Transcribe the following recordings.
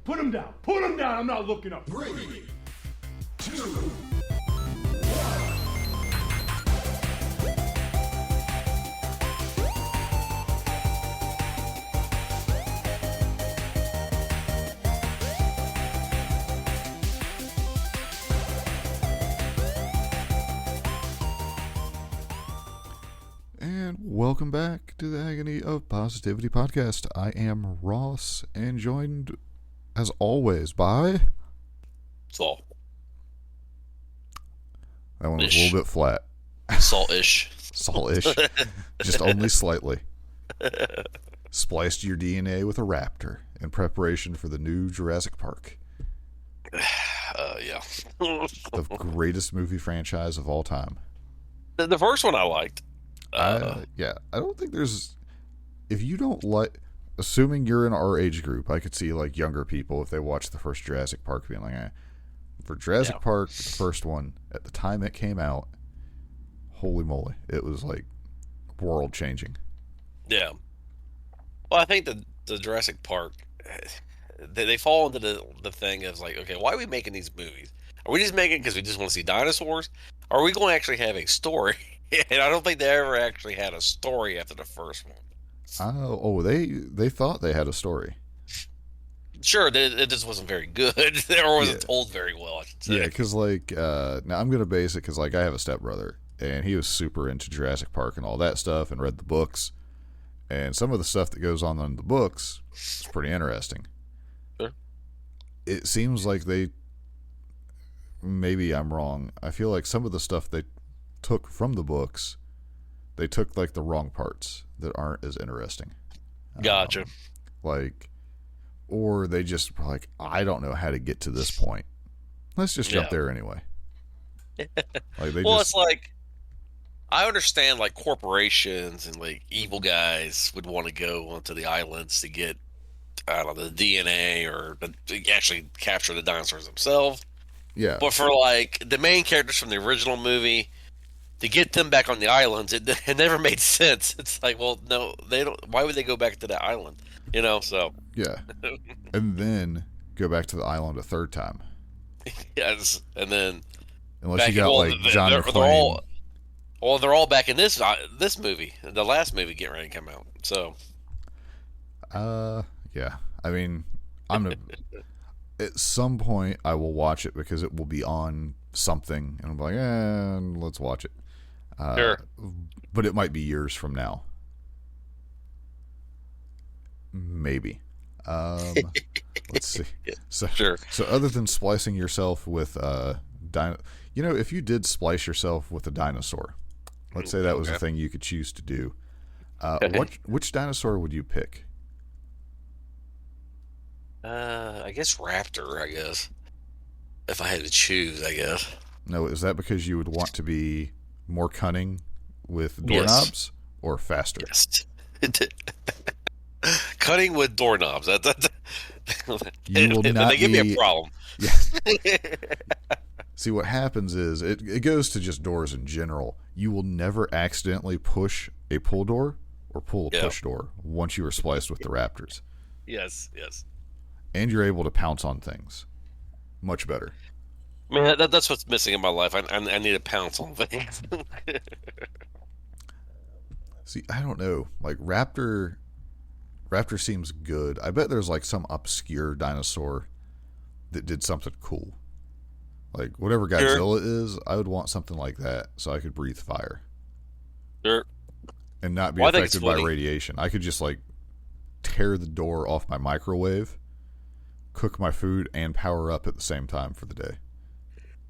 Put him down. Put him down. I'm not looking up. 3, 2, And welcome back to the Agony of Positivity podcast. I am Ross, and joined, as always, by... Salt. That one was a little bit flat. Salt-ish. Salt-ish. Just only slightly. Spliced your DNA with a raptor in preparation for the new Jurassic Park. Yeah. The greatest movie franchise of all time. The first one I liked. Yeah, I don't think there's... If you don't like... Assuming you're in our age group, I could see like younger people, if they watch the first Jurassic Park, being like, For Jurassic Park, the first one, at the time it came out, holy moly, it was like world-changing. Yeah. Well, I think the Jurassic Park, they fall into the thing of like, okay, why are we making these movies? Are we just making it because we just want to see dinosaurs? Or are we going to actually have a story? And I don't think they ever actually had a story after the first one. They thought they had a story. Sure, it just wasn't very good. Or wasn't told very well, I should say. Yeah, because like, now I'm going to base it because like I have a stepbrother, and he was super into Jurassic Park and all that stuff and read the books. And some of the stuff that goes on in the books is pretty interesting. Sure. It seems like maybe I'm wrong. I feel like some of the stuff they took from the books, they took like the wrong parts that aren't as interesting. Gotcha. Or they just were like, I don't know how to get to this point. Let's just jump there anyway. It's like, I understand like corporations and like evil guys would want to go onto the islands to get, I don't know, the DNA or to actually capture the dinosaurs themselves. Yeah. But for like the main characters from the original movie, to get them back on the islands, it never made sense. It's like, well, no, they don't. Why would they go back to that island? You know, so yeah, and then go back to the island a third time. Yes, and then unless you got like John McClane. They're all back in this movie, the last movie getting ready to come out. So, yeah. I mean, I'm gonna at some point I will watch it because it will be on something, and I'm like, let's watch it. Sure. But it might be years from now. Maybe. Let's see. So, sure. So other than splicing yourself with if you did splice yourself with a dinosaur, let's say that was a thing you could choose to do, which dinosaur would you pick? I guess raptor, I guess. If I had to choose, I guess. No, is that because you would want to be more cunning with doorknobs or faster? Yes. Cutting with doorknobs. You will not they give me a problem. Yeah. See, what happens is it goes to just doors in general. You will never accidentally push a pull door or pull a push door once you are spliced with the raptors. Yes. And you're able to pounce on things. Much better. Man, that's what's missing in my life. I need to pounce on things. See, I don't know. Like Raptor seems good. I bet there's like some obscure dinosaur that did something cool. Like whatever Godzilla is, I would want something like that so I could breathe fire. Sure. And not be affected by radiation. I could just like tear the door off my microwave, cook my food, and power up at the same time for the day.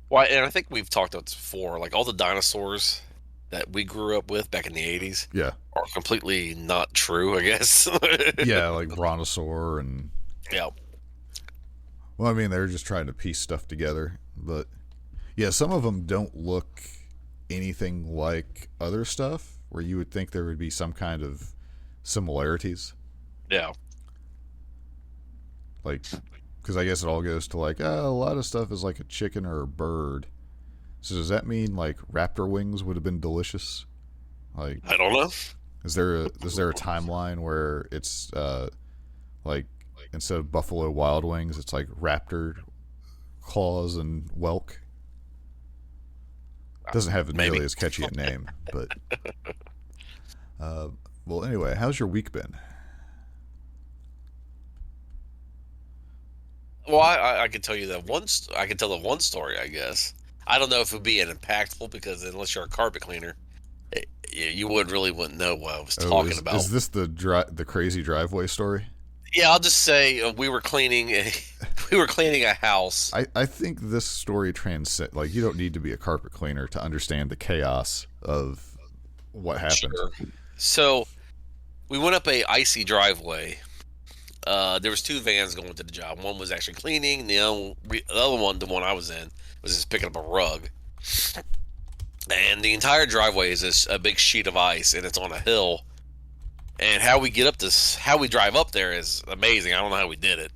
Well, and I think we've talked about this before. Like all the dinosaurs that we grew up with back in the 80s are completely not true, I guess. Yeah, like Brontosaur and... Yeah. Well, I mean, they're just trying to piece stuff together. But, yeah, some of them don't look anything like other stuff where you would think there would be some kind of similarities. Yeah. Like, because I guess it all goes to like, a lot of stuff is like a chicken or a bird. So does that mean like raptor wings would have been delicious? Like, I don't know. Is there a timeline where it's like instead of Buffalo Wild Wings, it's like Raptor Claws and Welk. Doesn't have nearly as catchy a name, but well, anyway, how's your week been? Well, I can tell you that I can tell the one story, I guess. I don't know if it would be an impactful because unless you're a carpet cleaner, you wouldn't know what I was talking about. Is this the crazy driveway story? Yeah, I'll just say we were cleaning a house. I think this story transcends. Like, you don't need to be a carpet cleaner to understand the chaos of what happened. Sure. So we went up a icy driveway. There was 2 vans going to the job. One was actually cleaning. The other one, the one I was in, was just picking up a rug. And the entire driveway is a big sheet of ice, and it's on a hill. And how we drive up there is amazing. I don't know how we did it.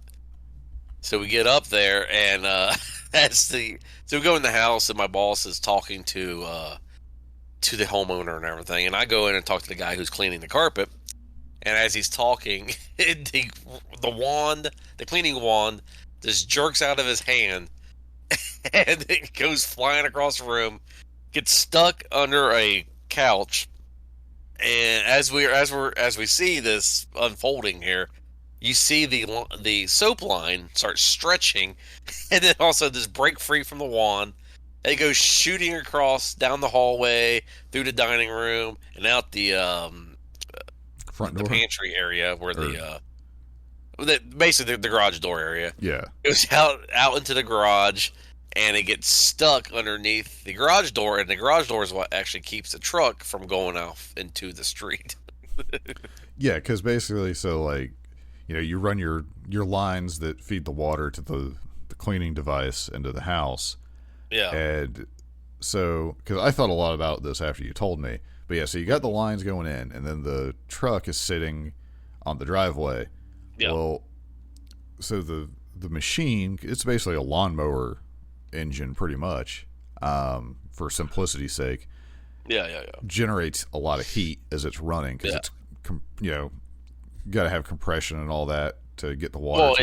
So we get up there, and so we go in the house, and my boss is talking to the homeowner and everything. And I go in and talk to the guy who's cleaning the carpet. And as he's talking, the cleaning wand, just jerks out of his hand, and it goes flying across the room, gets stuck under a couch. And as we see this unfolding here, you see the soap line start stretching, and then also this break free from the wand. It goes shooting across down the hallway, through the dining room, and out the front door, the pantry area where basically the garage door area. Yeah, it was out into the garage, and it gets stuck underneath the garage door, and the garage door is what actually keeps the truck from going off into the street. Yeah, because basically, so like, you run your lines that feed the water to the cleaning device into the house. Yeah, and so because I thought a lot about this after you told me. But yeah, so you got the lines going in, and then the truck is sitting on the driveway. Yeah. Well, so the machine, it's basically a lawnmower engine, pretty much, for simplicity's sake. Yeah. Generates a lot of heat as it's running because it's, got to have compression and all that to get the water. Well,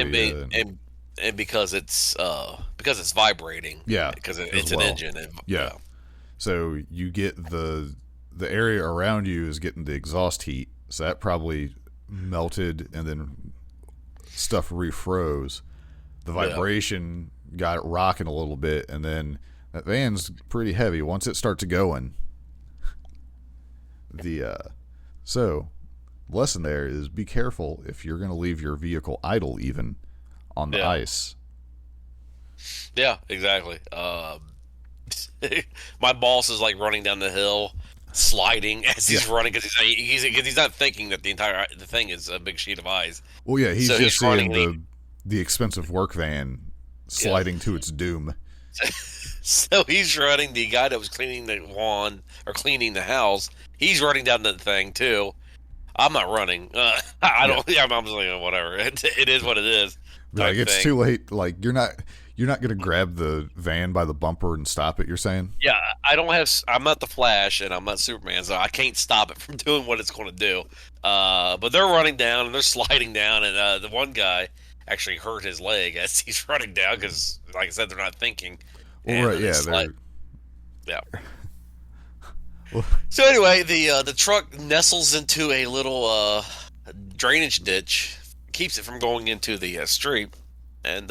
and because it's vibrating. Yeah. Because it's an engine. Yeah. So you get the area around you is getting the exhaust heat, so that probably melted, and then stuff refroze. The vibration got it rocking a little bit, and then that van's pretty heavy once it starts going. So lesson there is be careful if you're going to leave your vehicle idle even on the ice. Yeah, exactly. My boss is like running down the hill, sliding as he's running because he's not thinking that the thing is a big sheet of ice. Well, yeah, he's just seeing the expensive work van sliding to its doom. So he's running. The guy that was cleaning the lawn or cleaning the house, he's running down the thing too. I'm not running. I don't. Yeah. I'm just like, whatever. It is what it is. Like, it's too late. Like, you're not going to grab the van by the bumper and stop it, you're saying? Yeah, I'm not the Flash, and I'm not Superman, so I can't stop it from doing what it's going to do. But they're running down, and they're sliding down, and the one guy actually hurt his leg as he's running down because, like I said, they're not thinking. Well, right, yeah. Yeah. So anyway, the truck nestles into a little drainage ditch, keeps it from going into the street, and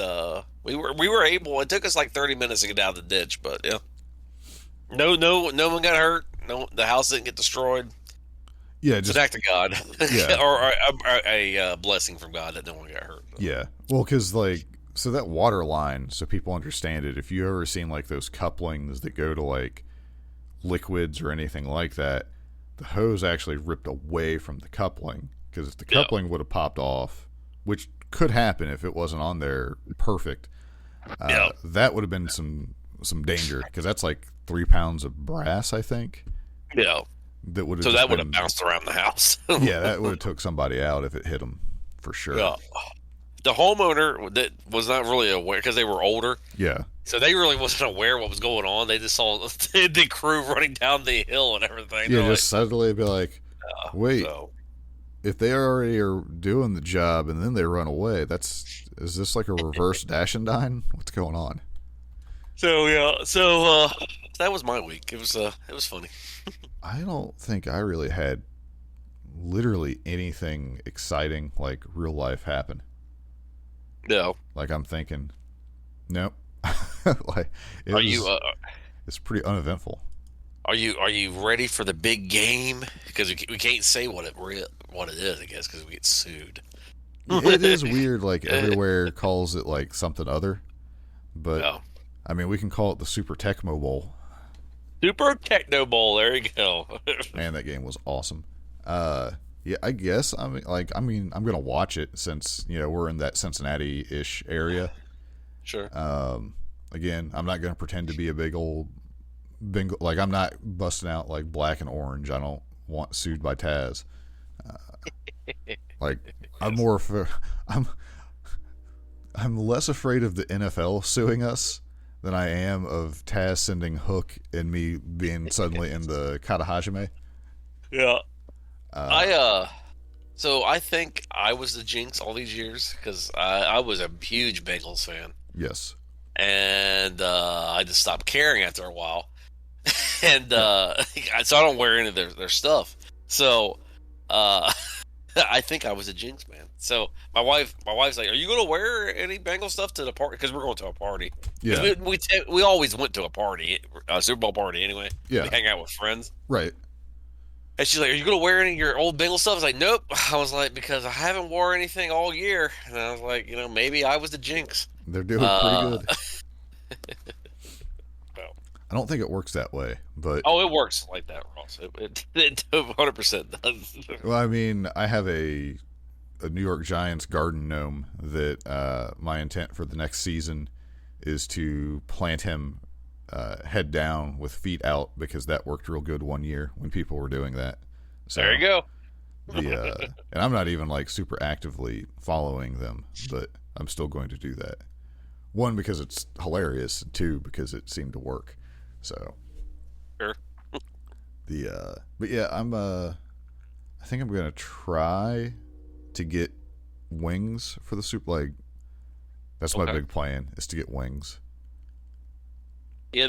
we were able. It took us like 30 minutes to get out of the ditch, but yeah, no one got hurt. No, the house didn't get destroyed. Yeah, just an act of God, yeah. or a blessing from God that no one got hurt. Yeah, well, because so that water line, so people understand it. If you ever seen like those couplings that go to like liquids or anything like that, the hose actually ripped away from the coupling, because if the coupling would have popped off, which could happen if it wasn't on there perfect, that would have been some danger, because that's like 3 pounds of brass, I think. Yeah. That would have bounced around the house. Yeah, that would have took somebody out if it hit them, for sure. Yeah. The homeowner that was not really aware because they were older. Yeah. So they really wasn't aware what was going on. They just saw the crew running down the hill and everything. Yeah, just suddenly be like, wait, if they already are doing the job and then they run away, is this like a reverse dash and dine? What's going on? So yeah, that was my week. It was funny. I don't think I really had literally anything exciting like real life happen. No. Like I'm thinking, nope. Like it's pretty uneventful. Are you ready for the big game? Because we can't say what it is, I guess, because we get sued. It is weird. Like everywhere calls it like something other, but No. I mean we can call it the Super Tecmo Bowl. Super Techno Bowl. There you go. Man, that game was awesome. Yeah, I guess I'm gonna watch it since we're in that Cincinnati-ish area. Sure. Again, I'm not gonna pretend to be a big old bingo. Like I'm not busting out like black and orange. I don't want sued by Taz. Like I'm more I'm less afraid of the NFL suing us than I am of Taz sending Hook and me being suddenly in the Katahajime. Yeah. So I think I was the jinx all these years because I was a huge Bengals fan. Yes. And I just stopped caring after a while. And so I don't wear any of their stuff. So I think I was a jinx, man. So my wife's like, "Are you going to wear any Bengal stuff to the party?" Because we're going to a party. Yeah. We always went to a party, a Super Bowl party anyway. Yeah. We hang out with friends. Right. And she's like, "Are you going to wear any of your old Bengal stuff?" I was like, "Nope." I was like, because I haven't wore anything all year. And I was like, maybe I was the jinx. They're doing pretty good. Well, I don't think it works that way, but it works like that, Ross. It 100% does. well, I mean, I have a New York Giants garden gnome that my intent for the next season is to plant him head down with feet out because that worked real good one year when people were doing that. So There you go. And I'm not even like super actively following them, but I'm still going to do that. One, because it's hilarious, and two, because it seemed to work. So Sure. But yeah, I think I'm gonna try to get wings for the Super. Like that's my big plan is to get wings. Yeah,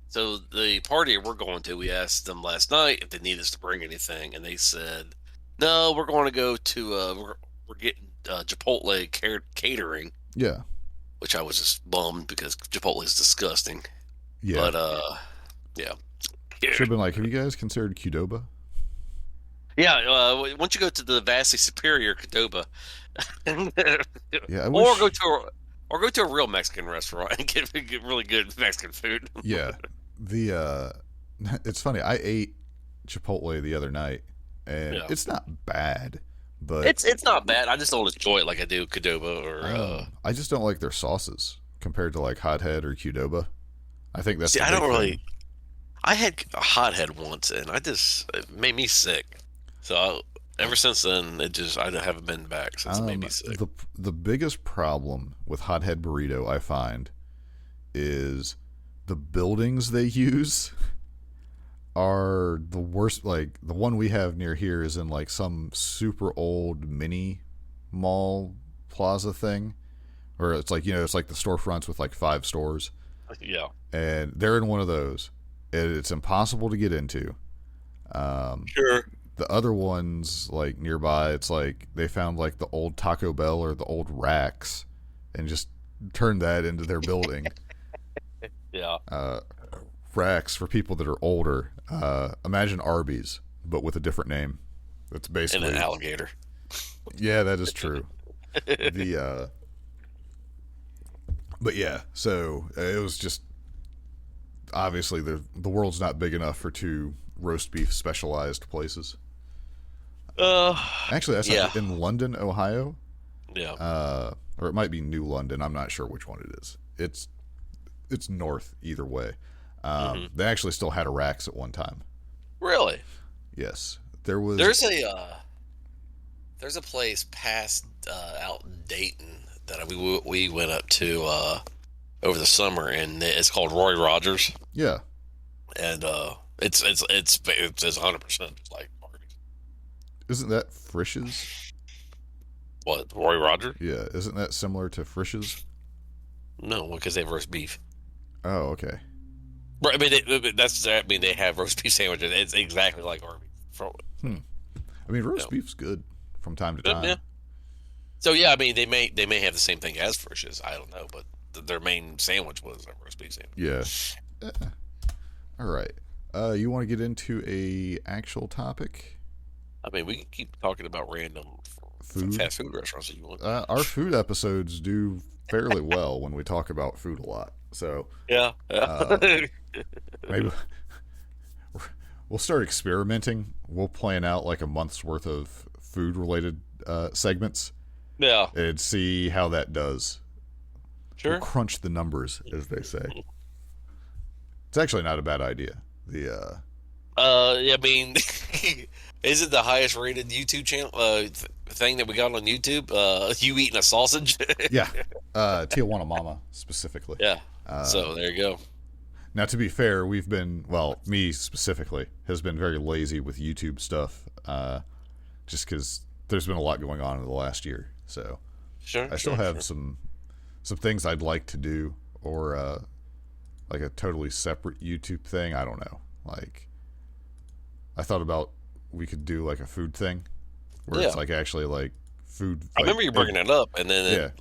so the party we're going to, we asked them last night if they need us to bring anything, and they said, no, we're going to go to, we're getting Chipotle catering. Yeah. Which I was just bummed because Chipotle is disgusting. Yeah. But, yeah. Should have been like, have you guys considered Qdoba? Yeah, once you go to the vastly superior Qdoba, yeah, or go to a real Mexican restaurant and get really good Mexican food. Yeah, it's funny. I ate Chipotle the other night, and it's not bad, but it's not bad. I just don't enjoy it like I do Qdoba or. I just don't like their sauces compared to like Hothead or Qdoba. I think that's. I don't really. I had a Hothead once, and it made me sick. So ever since then, I haven't been back since it made me sick. The biggest problem with Hothead burrito, I find, is the buildings they use are the worst. Like the one we have near here is in like some super old mini mall plaza thing, where it's like it's like the storefronts with like 5 stores. Yeah, and they're in one of those, and it's impossible to get into. Sure. The other ones, like nearby, it's like they found like the old Taco Bell or the old Racks and just turned that into their building. Yeah. Racks, for people that are older, imagine Arby's, but with a different name. It's basically. And an alligator. Yeah, that is true. But yeah, so it was just. Obviously, the world's not big enough for 2 roast beef specialized places. Actually, that's in London, Ohio. Yeah. Or it might be New London. I'm not sure which one it is. It's north either way. They actually still had a Racks at one time. Really? Yes, there was. There's a place past out in Dayton that we went up to over the summer, and it's called Roy Rogers. Yeah. And it's 100% like Arby's. Isn't that Frisch's? What, Roy Roger? Yeah, isn't that similar to Frisch's? No, because they have roast beef. Oh, okay. Right, I mean, they have roast beef sandwiches. It's exactly like Arby's. I mean, roast beef's good from time to time. Yeah. So yeah, I mean, they may have the same thing as Frisch's. I don't know, but their main sandwich was a roast beef sandwich. Yeah. All right. You want to get into a actual topic? I mean, we can keep talking about random fast food restaurants if you want. Our food episodes do fairly well when we talk about food a lot. So Yeah. maybe we'll start experimenting. We'll plan out like a month's worth of food related segments. Yeah. And see how that does. Sure. We'll crunch the numbers, as they say. It's actually not a bad idea. I mean, is it the highest rated YouTube channel thing that we got on YouTube? You eating a sausage? Yeah. Tijuana Mama specifically. Yeah. So there you go. Now, to be fair, me specifically, has been very lazy with YouTube stuff, just because there's been a lot going on in the last year. So I still have some things I'd like to do, or like a totally separate YouTube thing. I don't know. Like, I thought about we could do like a food thing, where it's like actually like food. I remember you bringing it up, and then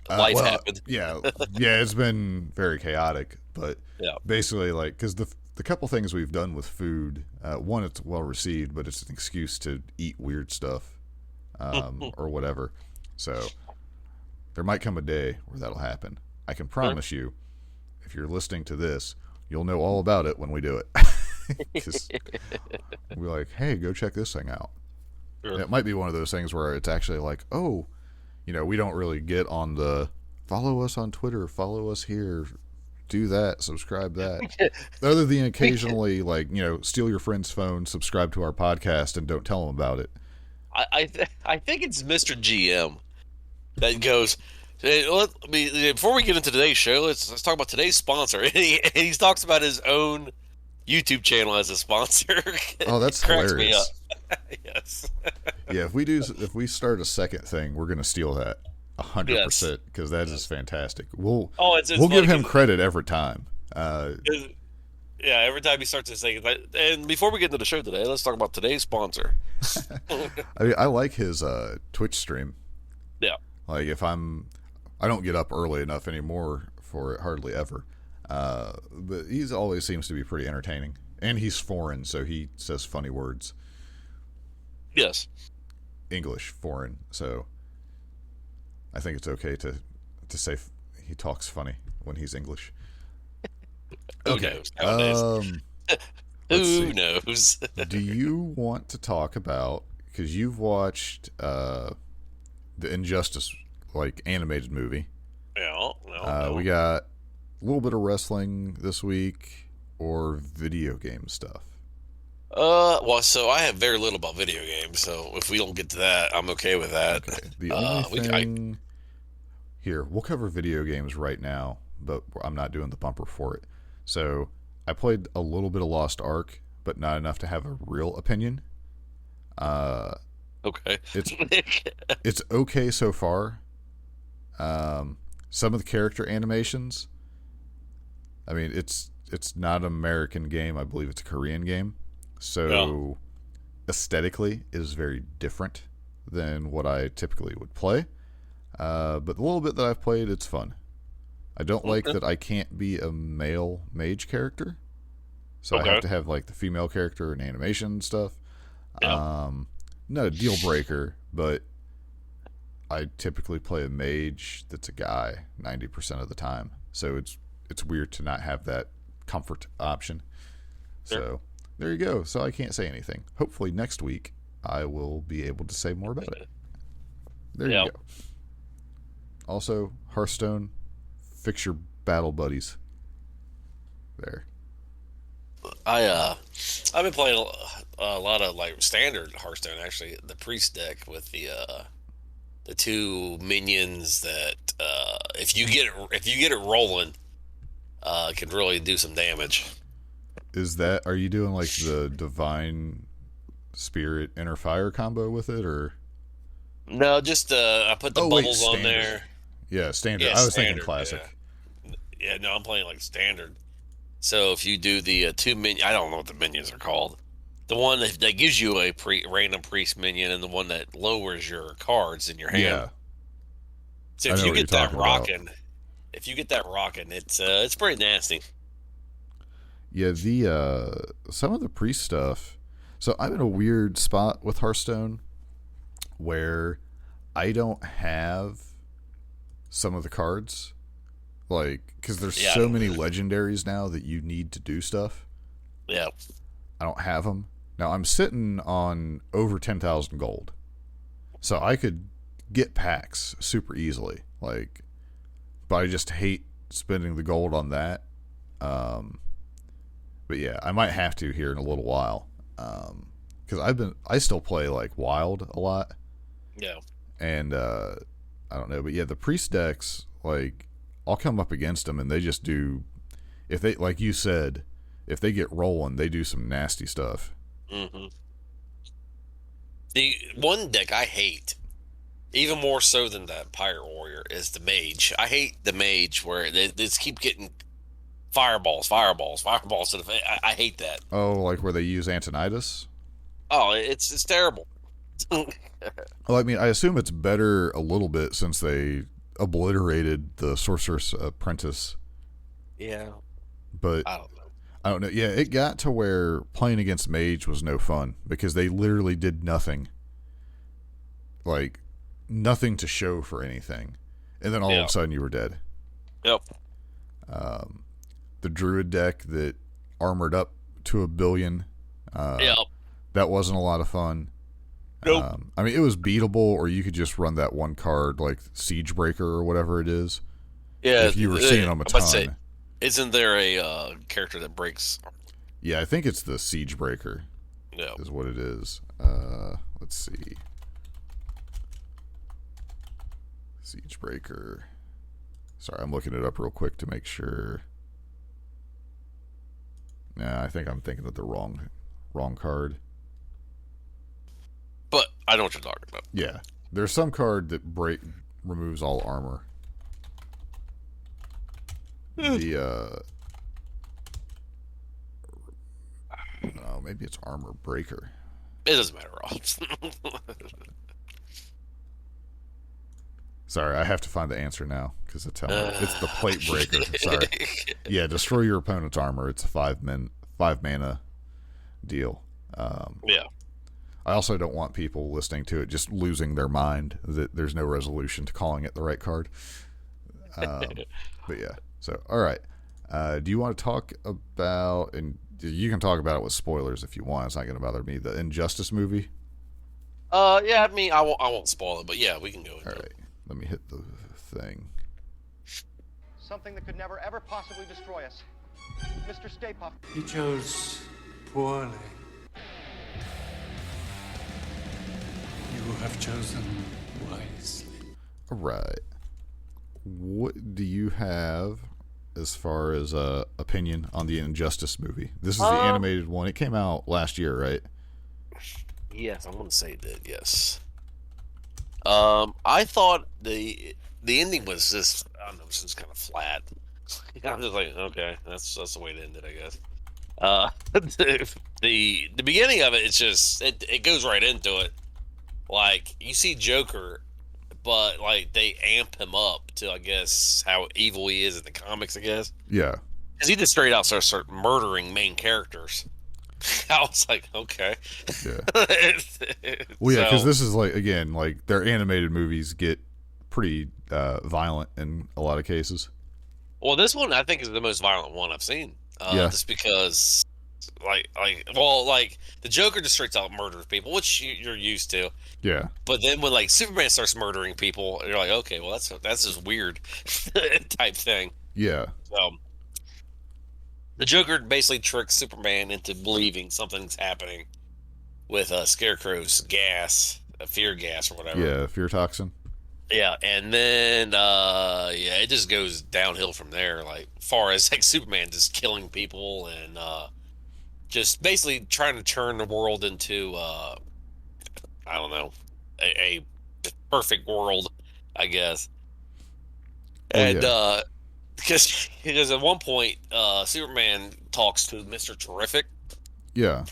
life happened. Yeah, it's been very chaotic, but basically, like, because the couple things we've done with food, one, it's well received, but it's an excuse to eat weird stuff, or whatever. So there might come a day where that'll happen. I can promise you, if you're listening to this, you'll know all about it when we do it. Because we're like, hey, go check this thing out. Sure. It might be one of those things where it's actually like, oh, we don't really get on the follow us on Twitter, follow us here, do that, subscribe that. Other than occasionally, like, steal your friend's phone, subscribe to our podcast, and don't tell them about it. I think it's Mr. GM that goes, hey, before we get into today's show, let's talk about today's sponsor. And he talks about his own YouTube channel as a sponsor. Oh, that's hilarious. Yes. Yeah, if we start a second thing, we're gonna steal that 100%, because that is fantastic. We'll give him credit every time. Yeah, every time he starts to say. And before we get into the show today, let's talk about today's sponsor. I like his Twitch stream. Yeah. Like, I don't get up early enough anymore for it, hardly ever. But he's always seems to be pretty entertaining, and he's foreign, so he says funny words. Yes. English foreign, so I think it's okay to say he talks funny when he's English. Okay. Who knows? Do you want to talk about, because you've watched the Injustice animated movie? Yeah. We got a little bit of wrestling this week, or video game stuff. Well, so I have very little about video games, so if we don't get to that, I'm okay with that. Okay. The only thing here, we'll cover video games right now, but I'm not doing the bumper for it. So I played a little bit of Lost Ark, but not enough to have a real opinion. Okay. It's okay so far. Some of the character animations, I mean, it's not an American game. I believe it's a Korean game. So aesthetically, it is very different than what I typically would play. But the little bit that I've played, it's fun. I don't like that I can't be a male mage character. So I have to have the female character and animation stuff. Yeah. Not a deal breaker, but I typically play a mage that's a guy 90% of the time. So it's weird to not have that comfort option. Sure. So there you go. So I can't say anything. Hopefully next week I will be able to say more about it. There you go. Also, Hearthstone, fix your battle buddies. There. I've been playing a lot of standard Hearthstone, actually, the priest deck with the two minions that if you get it rolling, can really do some damage. Are you doing the divine spirit, inner fire combo with it, or? No, just I put the bubbles on there. Yeah, standard. Yeah, I was thinking standard, classic. Yeah, no, I'm playing like standard. So if you do the two minion, I don't know what the minions are called. The one that gives you a random priest minion, and the one that lowers your cards in your hand. Yeah. So if you get that rocking, it's pretty nasty. Yeah, the some of the priest stuff. So I'm in a weird spot with Hearthstone where I don't have some of the cards, like, because there's so many legendaries now that you need to do stuff. Yeah, I don't have them now. I'm sitting on over 10,000 gold, so I could get packs super easily. Like, but I just hate spending the gold on that. But yeah, I might have to here in a little while, because I still play like Wild a lot. Yeah. And I don't know, but yeah, the priest decks, like, I'll come up against them and they just do, if they, like you said, if they get rolling, they do some nasty stuff. Mm-hmm. The one deck I hate, even more so than the Pirate Warrior, is the Mage. I hate the Mage where they just keep getting fireballs to the face. I hate that. Oh, like where they use Antonidas? Oh, it's terrible. Well, I mean, I assume it's better a little bit since they obliterated the Sorcerer's Apprentice. Yeah. But I don't know. Yeah, it got to where playing against Mage was no fun because they literally did nothing. Like, nothing to show for anything. And then all of a sudden you were dead. Yep. The Druid deck that armored up to 1 billion. That wasn't a lot of fun. Nope. I mean, it was beatable, or you could just run that one card, like Siegebreaker or whatever it is. Yeah, if you were seeing them a ton. Say, isn't there a character that breaks? Yeah, I think it's the Siegebreaker. Yeah, is what it is. Let's see. Siegebreaker. Sorry, I'm looking it up real quick to make sure. Nah, I think I'm thinking of the wrong card. But I know what you're talking about. Yeah. There's some card that removes all armor. Oh, maybe it's Armor Breaker. It doesn't matter, Rob. Sorry, I have to find the answer now because it's the Plate Breaker. Sorry. Yeah, destroy your opponent's armor. It's a 5 mana deal. Yeah. I also don't want people listening to it just losing their mind that there's no resolution to calling it the right card. But yeah. So, all right. Do you want to talk about, and you can talk about it with spoilers if you want. It's not going to bother me. The Injustice movie. Yeah. I mean, I won't spoil it, but yeah, we can go into it. All right. Let me hit the thing. Something that could never ever possibly destroy us. Mr. Stay Puft. You chose poorly. You have chosen wisely. All right. What do you have as far as opinion on the Injustice movie? This is the animated one. It came out last year, right? Yes, I'm going to say that, yes. I thought the ending was just, I don't know, just kind of flat. I'm just like, okay, that's the way to end it, I guess. The beginning of it, it's just it goes right into it. Like, you see Joker, but like they amp him up to, I guess, how evil he is in the comics, I guess. Yeah. Because he just straight out starts murdering main characters. I was like, okay. Yeah. Well, yeah, because this is like, again, like their animated movies get pretty violent in a lot of cases. Well, this one I think is the most violent one I've seen. Just because, like the Joker just straight out murders people, which you're used to. Yeah. But then when like Superman starts murdering people, you're like, okay, well that's just weird type thing. Yeah. So the Joker basically tricks Superman into believing something's happening with Scarecrow's gas, fear gas or whatever. Yeah, fear toxin. Yeah, and then it just goes downhill from there. Like far as like Superman just killing people and just basically trying to turn the world into I don't know, a perfect world, I guess. Well, And yeah, because at one point, Superman talks to Mr. Terrific, yeah,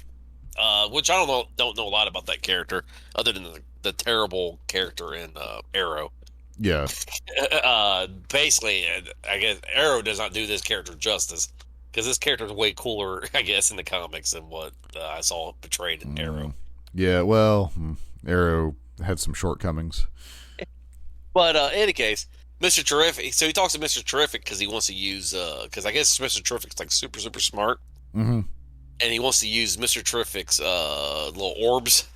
which I don't know a lot about that character other than the terrible character in Arrow. yeah. Basically, I guess Arrow does not do this character justice because this character is way cooler, I guess, in the comics than what I saw portrayed in Arrow. Yeah, well, Arrow had some shortcomings. But in any case, Mr. Terrific. So he talks to Mr. Terrific because he wants to use because I guess Mr. Terrific's like super smart, Mm-hmm. and he wants to use Mr. Terrific's little orbs.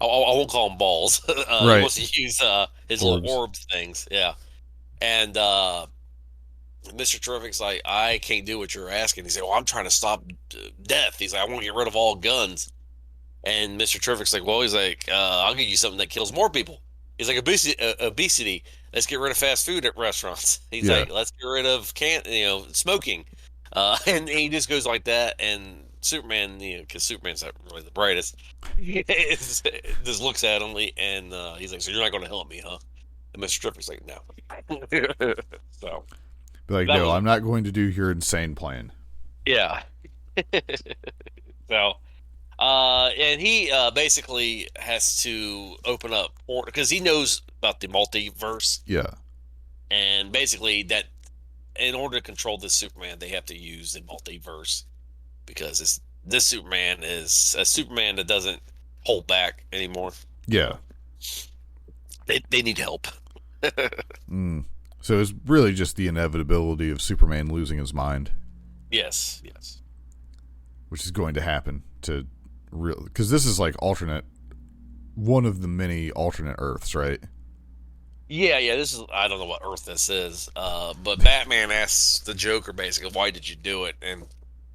I won't call them balls. Right. He wants to use his Orbs. little orbs things. Yeah, and Mr. Terrific's like, I can't do what you're asking. He's like, well, I'm trying to stop death. He's like, I want to get rid of all guns. And Mr. Terrific's like, well, he's like, I'll give you something that kills more people. He's like, obesity. Let's get rid of fast food at restaurants. He's Yeah. like, let's get rid of smoking. And he just goes like that. And Superman, because Superman's not really the brightest, just looks at him and he's like, so you're not going to help me, huh? And Mr. Terrific's like, no. So, Be like, That no, was- I'm not going to do your insane plan. yeah. So, and he basically has to open up because he knows about the multiverse, Yeah, and basically that in order to control this Superman, they have to use the multiverse because this Superman is a Superman that doesn't hold back anymore. yeah. They need help. Mm. So it's really just the inevitability of Superman losing his mind, Yes. which is going to happen to real because this is like one of the many alternate Earths, right? Yeah. This is I don't know what Earth this is, but Batman asks the Joker basically, "Why did you do it?" And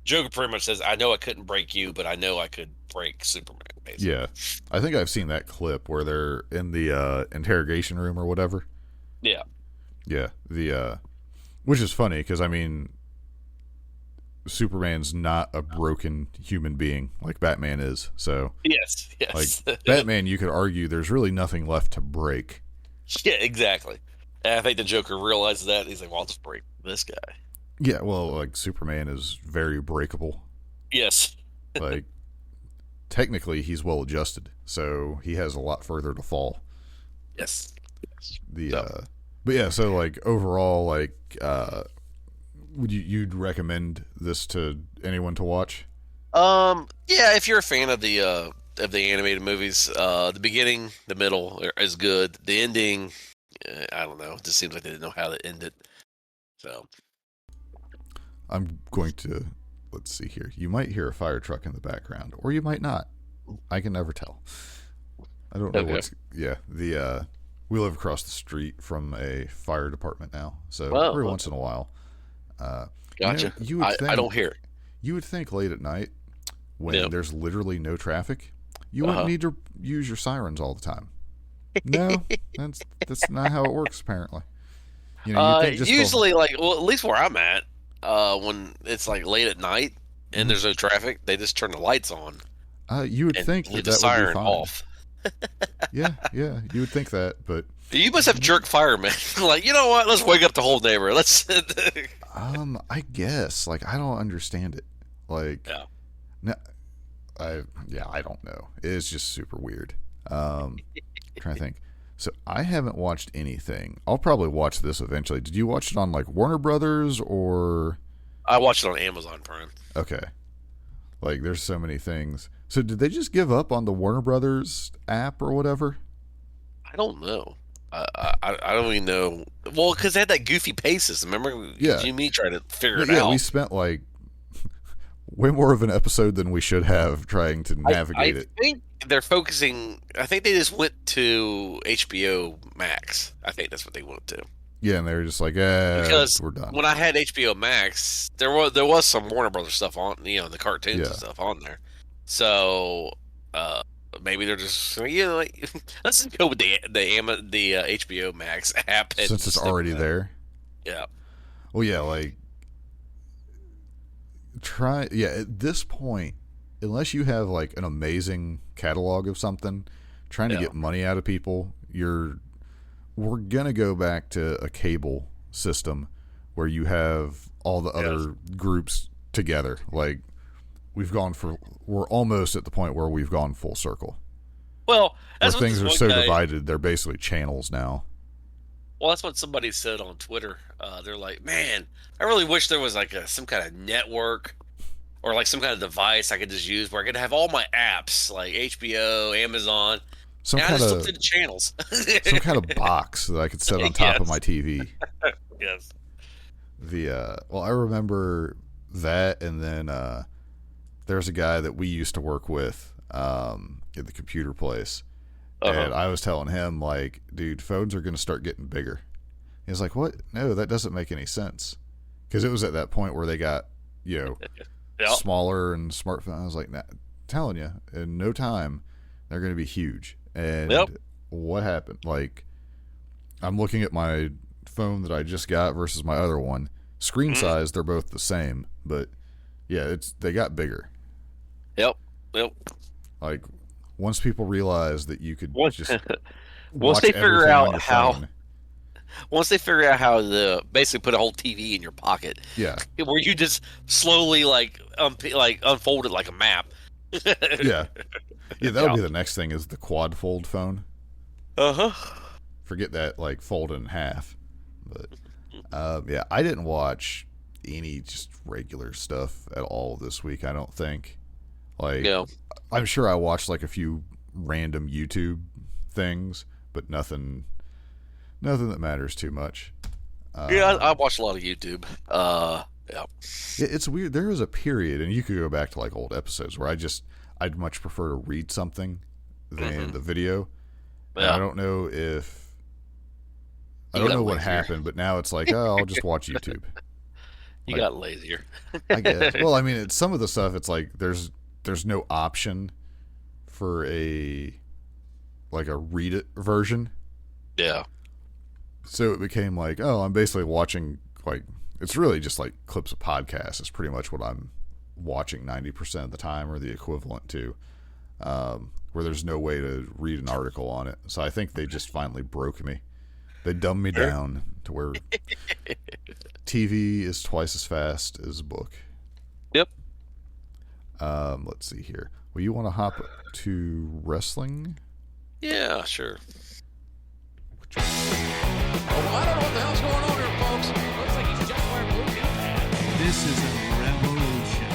Joker pretty much says, "I know I couldn't break you, but I know I could break Superman." Basically. Yeah, I think I've seen that clip where they're in the interrogation room or whatever. Yeah. Yeah, which is funny because I mean, Superman's not a broken human being like Batman is. So, Yes. like Batman, you could argue there's really nothing left to break. Yeah, exactly. And I think the Joker realizes that. He's like, well, I'll just break this guy. Yeah, well, like Superman is very breakable. Yes. Like, technically, he's well adjusted, so he has a lot further to fall. Yes. But yeah, so like overall, like, you'd recommend this to anyone to watch? Yeah, if you're a fan of the animated movies, the beginning, the middle is good. The ending, I don't know. It just seems like they didn't know how to end it. So, I'm going to let's see here. You might hear a fire truck in the background, or you might not. I can never tell. I don't know Okay. we live across the street from a fire department now, so Well, every well. once in a while. gotcha. You would think I don't hear it. You would think late at night when Yeah. there's literally no traffic, you wouldn't need to use your sirens all the time. No, that's not how it works. Apparently, you'd think just Usually, at least where I'm at, when it's like late at night and there's no traffic, they just turn the lights on you would and think leave that the would be siren fine. off. Yeah, you would think that, but You must have jerk firemen. Like, you know what? Let's wake up the whole neighborhood. Let's. I guess like I don't understand it. Like, Yeah. no, I don't know. It's just super weird. Trying to think. So I haven't watched anything. I'll probably watch this eventually. Did you watch it on like Warner Brothers or? I watched it on Amazon Prime. Okay. Like there's so many things. So did they just give up on the Warner Brothers app or whatever? I don't know. I don't even know. Well, because they had that goofy pay system. Remember? Yeah. You and me trying to figure it Yeah, out. we spent like way more of an episode than we should have trying to navigate I it. think they're focusing. I think they just went to HBO Max. I think that's what they went to. Yeah, and they were just like, Because we're done. when I had HBO Max, there was some Warner Brothers stuff on, the cartoons Yeah. and stuff on there. So maybe they're just like let's just go with the HBO Max app and Since it's stick already with that. there. Yeah, Well, yeah, like at this point, unless you have like an amazing catalog of something, trying to get money out of people, we're gonna go back to a cable system where you have all the other groups together. Like we're almost at the point where we've gone full circle. Well, where that's what things this are one so guy, divided, they're basically channels now. Well, that's what somebody said on Twitter. They're like, man, I really wish there was like some kind of network or like some kind of device I could just use where I could have all my apps like HBO, Amazon. Some and kind I just of looked at the channels. some kind of box that I could set on top of my TV. Yes. Well, I remember that, and then there's a guy that we used to work with at the computer place, and I was telling him, like, dude, phones are going to start getting bigger. He's like, what? No, that doesn't make any sense. Because it was at that point where they got, smaller and smartphone. I was like, nah, telling you, in no time, they're going to be huge. And what happened? Like, I'm looking at my phone that I just got versus my other one. Screen size, they're both the same, but yeah, they got bigger. Yep. Like, once people realize that you could just once they figure out how to basically put a whole TV in your pocket, where you just slowly unfold it like a map. That'll be the next thing is the quad fold phone. Forget that like fold in half. But I didn't watch any just regular stuff at all this week. I don't think. Like, I'm sure I watched like a few random YouTube things, but nothing that matters too much. I watched a lot of YouTube. It's weird. There was a period, and you could go back to like old episodes where I'd much prefer to read something than the video. And I don't know what happened, but now it's like, I'll just watch YouTube. You got lazier. I guess. Well, I mean, it's some of the stuff. It's like there's no option for a read it version. Yeah. So it became like, I'm basically watching like it's really just like clips of podcasts. It's pretty much what I'm watching 90% of the time, or the equivalent to, where there's no way to read an article on it. So I think they just finally broke me. They dumbed me down to where TV is twice as fast as a book. Yep. Let's see here. Well, you want to hop to wrestling? Yeah, sure. I don't know what the hell's going on here, folks. Looks like he's just wearing blue pants. This is a revolution.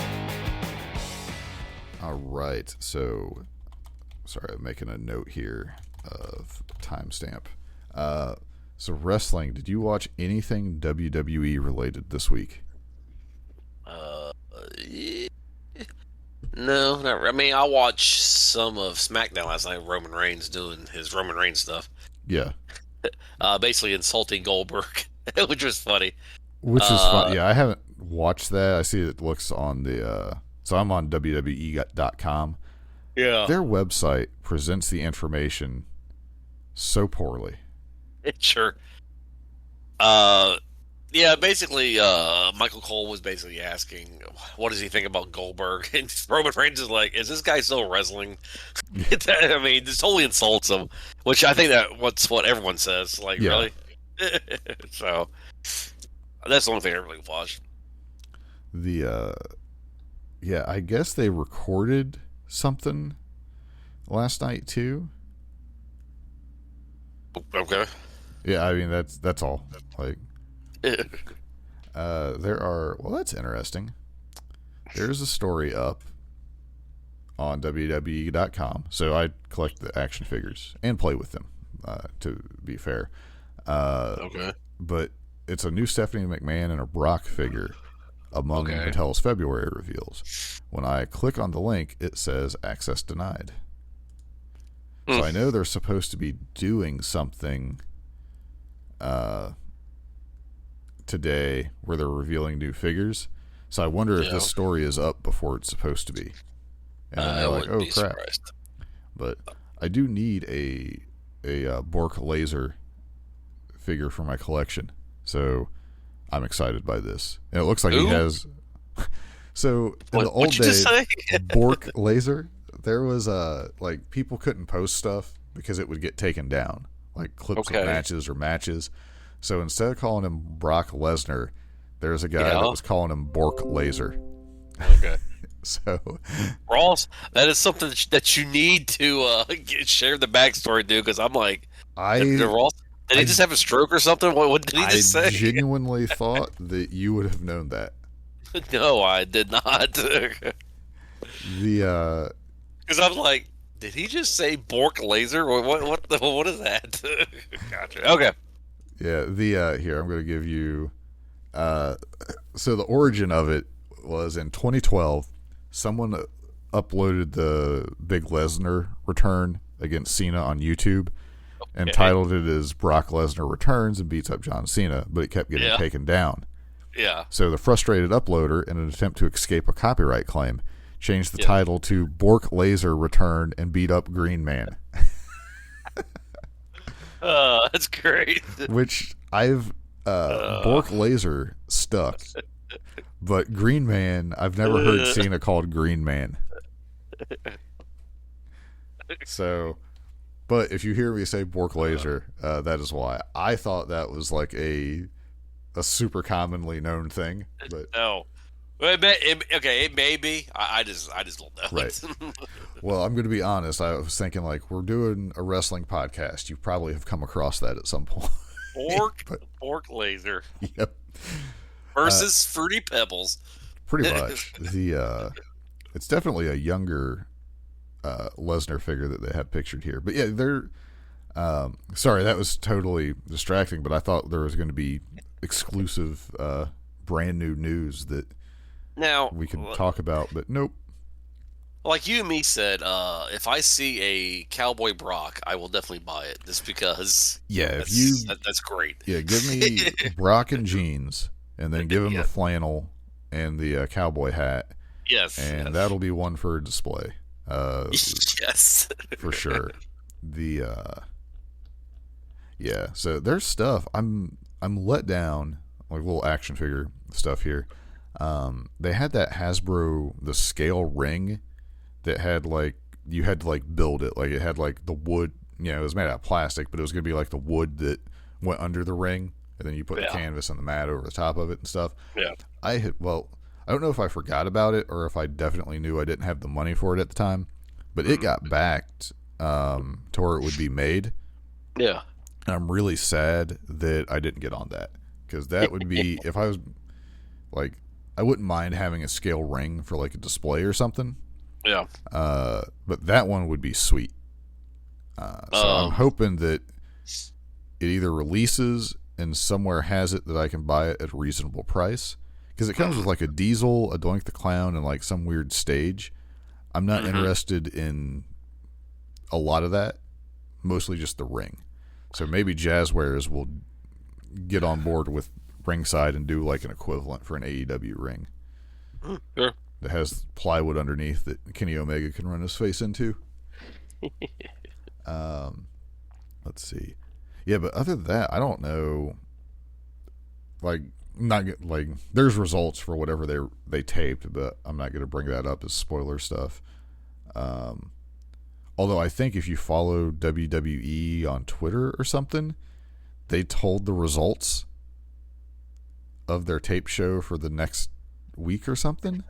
All right. So, sorry, I'm making a note here of timestamp. So wrestling, did you watch anything WWE related this week? No, not really. I mean, I watched some of SmackDown last night. Roman Reigns doing his Roman Reigns stuff. Yeah. Basically insulting Goldberg, which was funny. Which is fun. Yeah, I haven't watched that. I see it looks on the. So I'm on WWE.com. Yeah. Their website presents the information so poorly. Sure. Yeah, basically, Michael Cole was basically asking, what does he think about Goldberg? And Roman Reigns is like, is this guy still wrestling? I mean, this totally insults him, which I think that's what everyone says. Like, really? So, that's the only thing I really watched. I guess they recorded something last night, too. Okay. Yeah, I mean, that's all. Like, that's interesting. There's a story up on WWE.com. So I collect the action figures and play with them, to be fair. Okay. But it's a new Stephanie McMahon and a Brock figure among Mattel's February reveals. When I click on the link, it says access denied. So I know they're supposed to be doing something today where they're revealing new figures. So I wonder if this story is up before it's supposed to be. And then they're like, oh, crap. Surprised. But I do need a Bork laser figure for my collection. So I'm excited by this. And it looks like he has... So in the old What'd you just days, say? Bork laser, there was like people couldn't post stuff because it would get taken down, like clips of matches. So instead of calling him Brock Lesnar, there's a guy that was calling him Bork Laser. Okay. So Ross, that is something that you need to share the backstory, dude. Because I'm like, did Ross, did he just have a stroke or something? What did he just say? I genuinely thought that you would have known that. No, I did not. Because I'm like, did he just say Bork Laser? What is that? Gotcha. Okay. Yeah. Here I'm going to give you. So the origin of it was in 2012. Someone uploaded the big Lesnar return against Cena on YouTube and titled it as Brock Lesnar returns and beats up John Cena, but it kept getting taken down. Yeah. So the frustrated uploader, in an attempt to escape a copyright claim, changed the title to Bork Laser Return and Beat Up Green Man. That's great. Which Bork Laser stuck. But Green Man, I've never heard Cena called Green Man. So, but if you hear me say Bork Laser, that is why. I thought that was like a super commonly known thing, but no. It may be. I just don't know. Right. Well, I'm going to be honest. I was thinking like we're doing a wrestling podcast. You probably have come across that at some point. Bork Laser. Yep. Versus Fruity Pebbles. Pretty much. It's definitely a younger Lesnar figure that they have pictured here. But yeah, they're sorry, that was totally distracting, but I thought there was going to be exclusive brand new news that we could talk about, but nope. Like you and me said, if I see a Cowboy Brock, I will definitely buy it just because that's great. Yeah, give me Brock and jeans and then give him the flannel and the cowboy hat. Yes. And that'll be one for a display. Yes. For sure. So there's stuff. I'm let down, like little action figure stuff here. They had that Hasbro, the scale ring that had like, you had to like build it. Like it had like the wood, it was made out of plastic, but it was going to be like the wood that went under the ring. And then you put the canvas and the mat over the top of it and stuff. Yeah. I don't know if I forgot about it or if I definitely knew I didn't have the money for it at the time, but it got backed to where it would be made. Yeah. And I'm really sad that I didn't get on that, because that would be, if I was like, I wouldn't mind having a scale ring for like a display or something. Yeah. But that one would be sweet. So I'm hoping that it either releases and somewhere has it that I can buy it at a reasonable price, because it comes with like a Diesel, a Doink the Clown, and like some weird stage. I'm not interested in a lot of that, mostly just the ring. So maybe Jazzwares will get on board with ringside and do like an equivalent for an AEW ring. Sure. That has plywood underneath that Kenny Omega can run his face into. Let's see. Yeah, but other than that, I don't know. Like, there's results for whatever they taped, but I'm not going to bring that up as spoiler stuff. Although I think if you follow WWE on Twitter or something, they told the results of their tape show for the next week or something.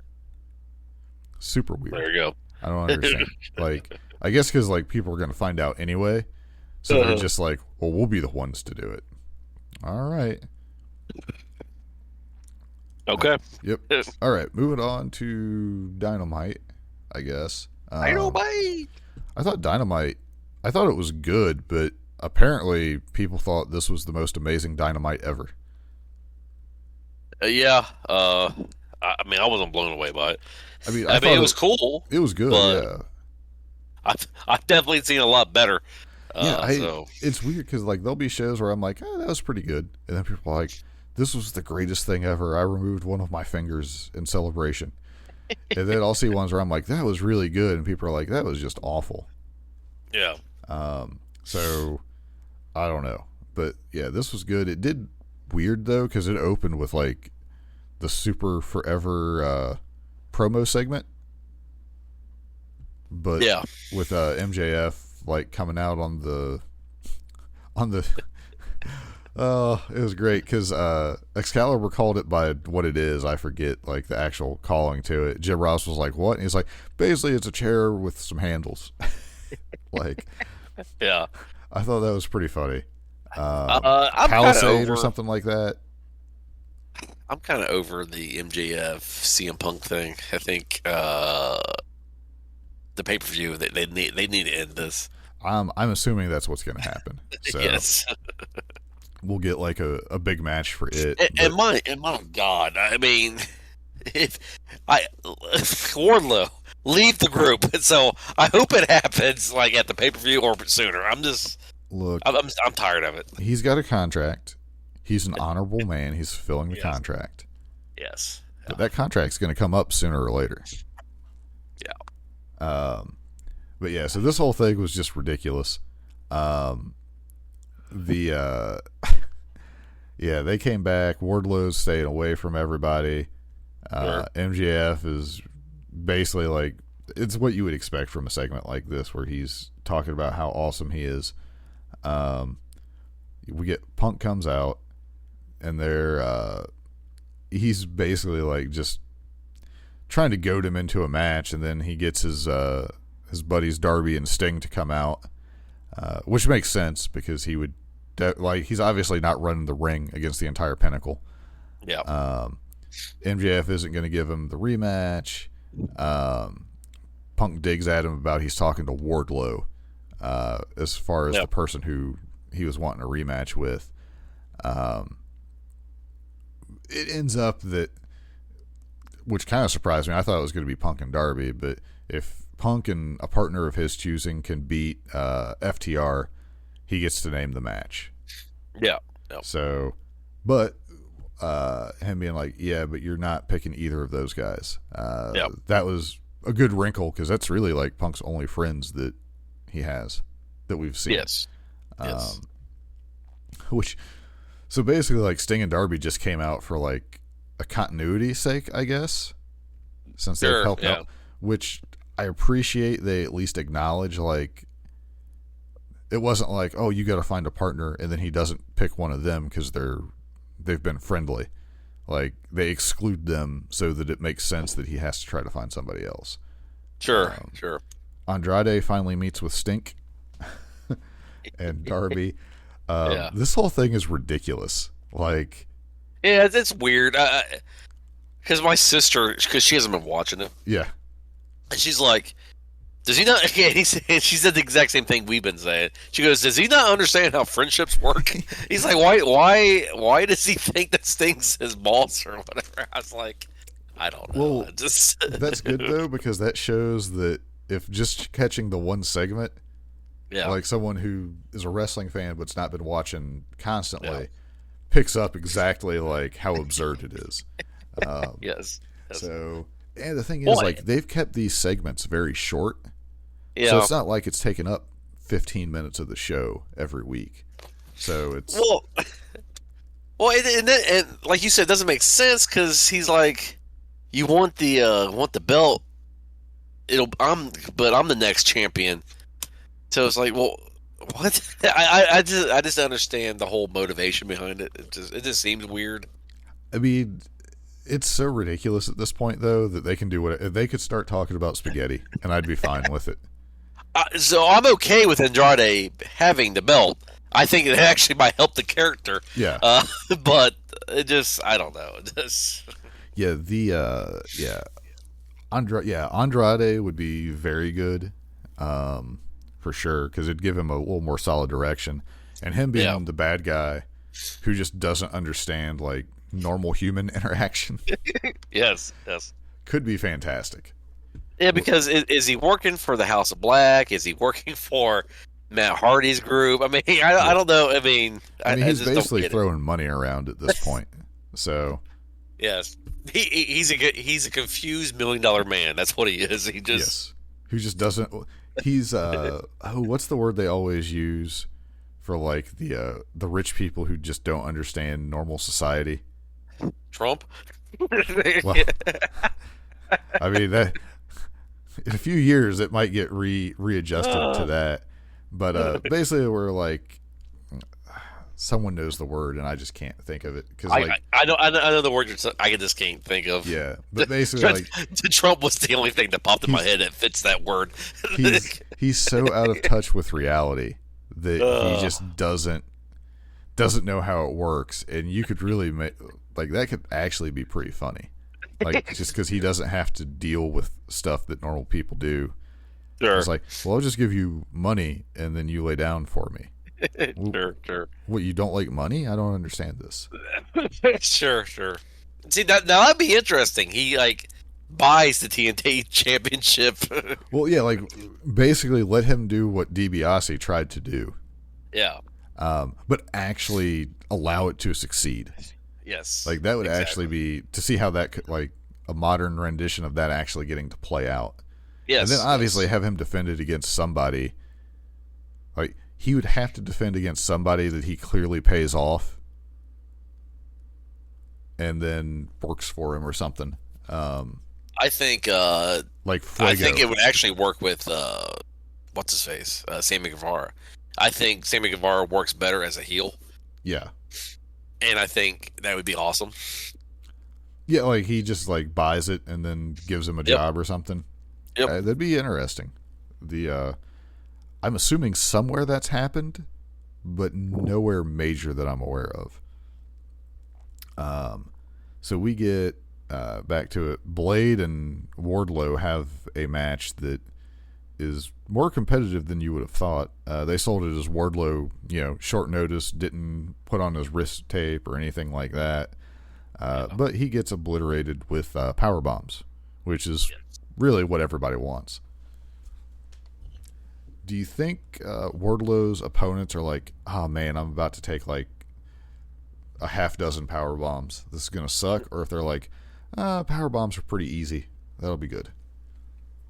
Super weird. There you go. I don't understand. Like, I guess because like people are going to find out anyway, so they're just like, well, we'll be the ones to do it. All right. Okay. Yep. All right. Moving on to Dynamite, I guess. Dynamite. I thought it was good, but apparently people thought this was the most amazing Dynamite ever. Yeah. I mean, I wasn't blown away by it. I mean, it was cool. It was good, yeah. I've definitely seen a lot better. It's weird because like there'll be shows where I'm like, that was pretty good, and then people are like, this was the greatest thing ever. I removed one of my fingers in celebration. And then I'll see ones where I'm like, that was really good, and people are like, that was just awful. Yeah. So I don't know, but yeah, this was good. It did weird though because it opened with like the super forever promo segment, but Yeah. with MJF like coming out on the it was great because Excalibur called it by what it is. I forget like the actual calling to it. Jim Ross was like, "What?" And he's like, "Basically, it's a chair with some handles." Like, Yeah. I thought that was pretty funny. I'm Palisade or something like that. I'm kind of over the MJF CM Punk thing. I think the pay per view they need to end this. I'm assuming that's what's going to happen. So Yes. we'll get like a big match for it. And my God, I mean, if Wardlow leave the group, so I hope it happens like at the pay per view or sooner. I'm tired of it. He's got a contract. He's an honorable man. He's fulfilling the contract. Yes, But that contract's going to come up sooner or later. Yeah. But yeah, so this whole thing was just ridiculous. Yeah, they came back. Wardlow's staying away from everybody. Sure. MJF is basically like, it's what you would expect from a segment like this where he's talking about how awesome he is. We get Punk comes out and he's basically like just trying to goad him into a match, and then he gets his buddies Darby and Sting to come out, which makes sense because he would he's obviously not running the ring against the entire Pinnacle. Yeah. MJF isn't going to give him the rematch. Punk digs at him about he's talking to Wardlow as far as the person who he was wanting a rematch with. It ends up that, which kind of surprised me. I thought it was going to be Punk and Darby, but if Punk and a partner of his choosing can beat FTR, he gets to name the match. Yeah. Yep. So, but him being like, yeah, but you're not picking either of those guys. That was a good wrinkle because that's really like Punk's only friends that he has that we've seen. Yes. So basically, like Sting and Darby just came out for like a continuity sake, I guess, since they've helped out, which I appreciate. They at least acknowledge like it wasn't like, oh, you got to find a partner, and then he doesn't pick one of them because they've been friendly. Like they exclude them so that it makes sense that he has to try to find somebody else. Sure. Andrade finally meets with Stink and Darby. Yeah. This whole thing is ridiculous. Like, yeah, it's weird. Because my sister, because she hasn't been watching it, yeah, and she's like, "Does he not?" Yeah, she said the exact same thing we've been saying. She goes, "Does he not understand how friendships work?" He's like, "Why does he think that Sting's his boss or whatever?" I was like, "I don't know." Well, that's good though because that shows that if just catching the one segment. Yeah. Like someone who is a wrestling fan but's not been watching constantly picks up exactly like how absurd it is. Yes. So, and the thing is, like, they've kept these segments very short. Yeah. So it's not like it's taken up 15 minutes of the show every week. So it's and like you said, it doesn't make sense because he's like, you want the belt. I'm the next champion. So it's like, well, what? I just understand the whole motivation behind it. It just seems weird. I mean, it's so ridiculous at this point, though, that they can do what they could start talking about spaghetti, and I'd be fine with it. So I'm okay with Andrade having the belt. I think it actually might help the character. Yeah. But it just, I don't know. It just... Andrade would be very good. For sure, because it'd give him a little more solid direction. And him being the bad guy who just doesn't understand, like, normal human interaction. Yes. Could be fantastic. Yeah, because is he working for the House of Black? Is he working for Matt Hardy's group? I mean, I don't know. I mean, he's basically throwing money around at this point. So... Yes. He's a confused $1 million man. That's what he is. He just... Yes. Who just doesn't... He's what's the word they always use for like the rich people who just don't understand normal society? Trump. Well, I mean, that in a few years it might get readjusted to that. But basically, we're like, someone knows the word, and I just can't think of it because I know the word I just can't think of. Yeah, but basically, like Trump was the only thing that popped in my head that fits that word. he's so out of touch with reality that he just doesn't know how it works, and you could really make like that could actually be pretty funny, like just because he doesn't have to deal with stuff that normal people do. Sure. It's like, well, I'll just give you money, and then you lay down for me. Sure. What, you don't like money? I don't understand this. Sure. See, now that'd be interesting. He like buys the TNT championship. Well, yeah, like basically let him do what DiBiase tried to do. Yeah. But actually allow it to succeed. Yes. Like that would actually be to see how that could, like a modern rendition of that actually getting to play out. Yes. And then obviously have him defend it against somebody. Like he would have to defend against somebody that he clearly pays off and then works for him or something. I think like Fuego. I think it would actually work with what's his face? Sammy Guevara. I think Sammy Guevara works better as a heel. Yeah. And I think that would be awesome. Yeah, like he just like buys it and then gives him a job or something. Yep. That'd be interesting. I'm assuming somewhere that's happened, but nowhere major that I'm aware of. So we get back to it. Blade and Wardlow have a match that is more competitive than you would have thought. They sold it as Wardlow, short notice, didn't put on his wrist tape or anything like that. But he gets obliterated with power bombs, which is really what everybody wants. Do you think Wardlow's opponents are like, oh man, I'm about to take like a half dozen power bombs, this is going to suck? Or if they're like, power bombs are pretty easy, that'll be good?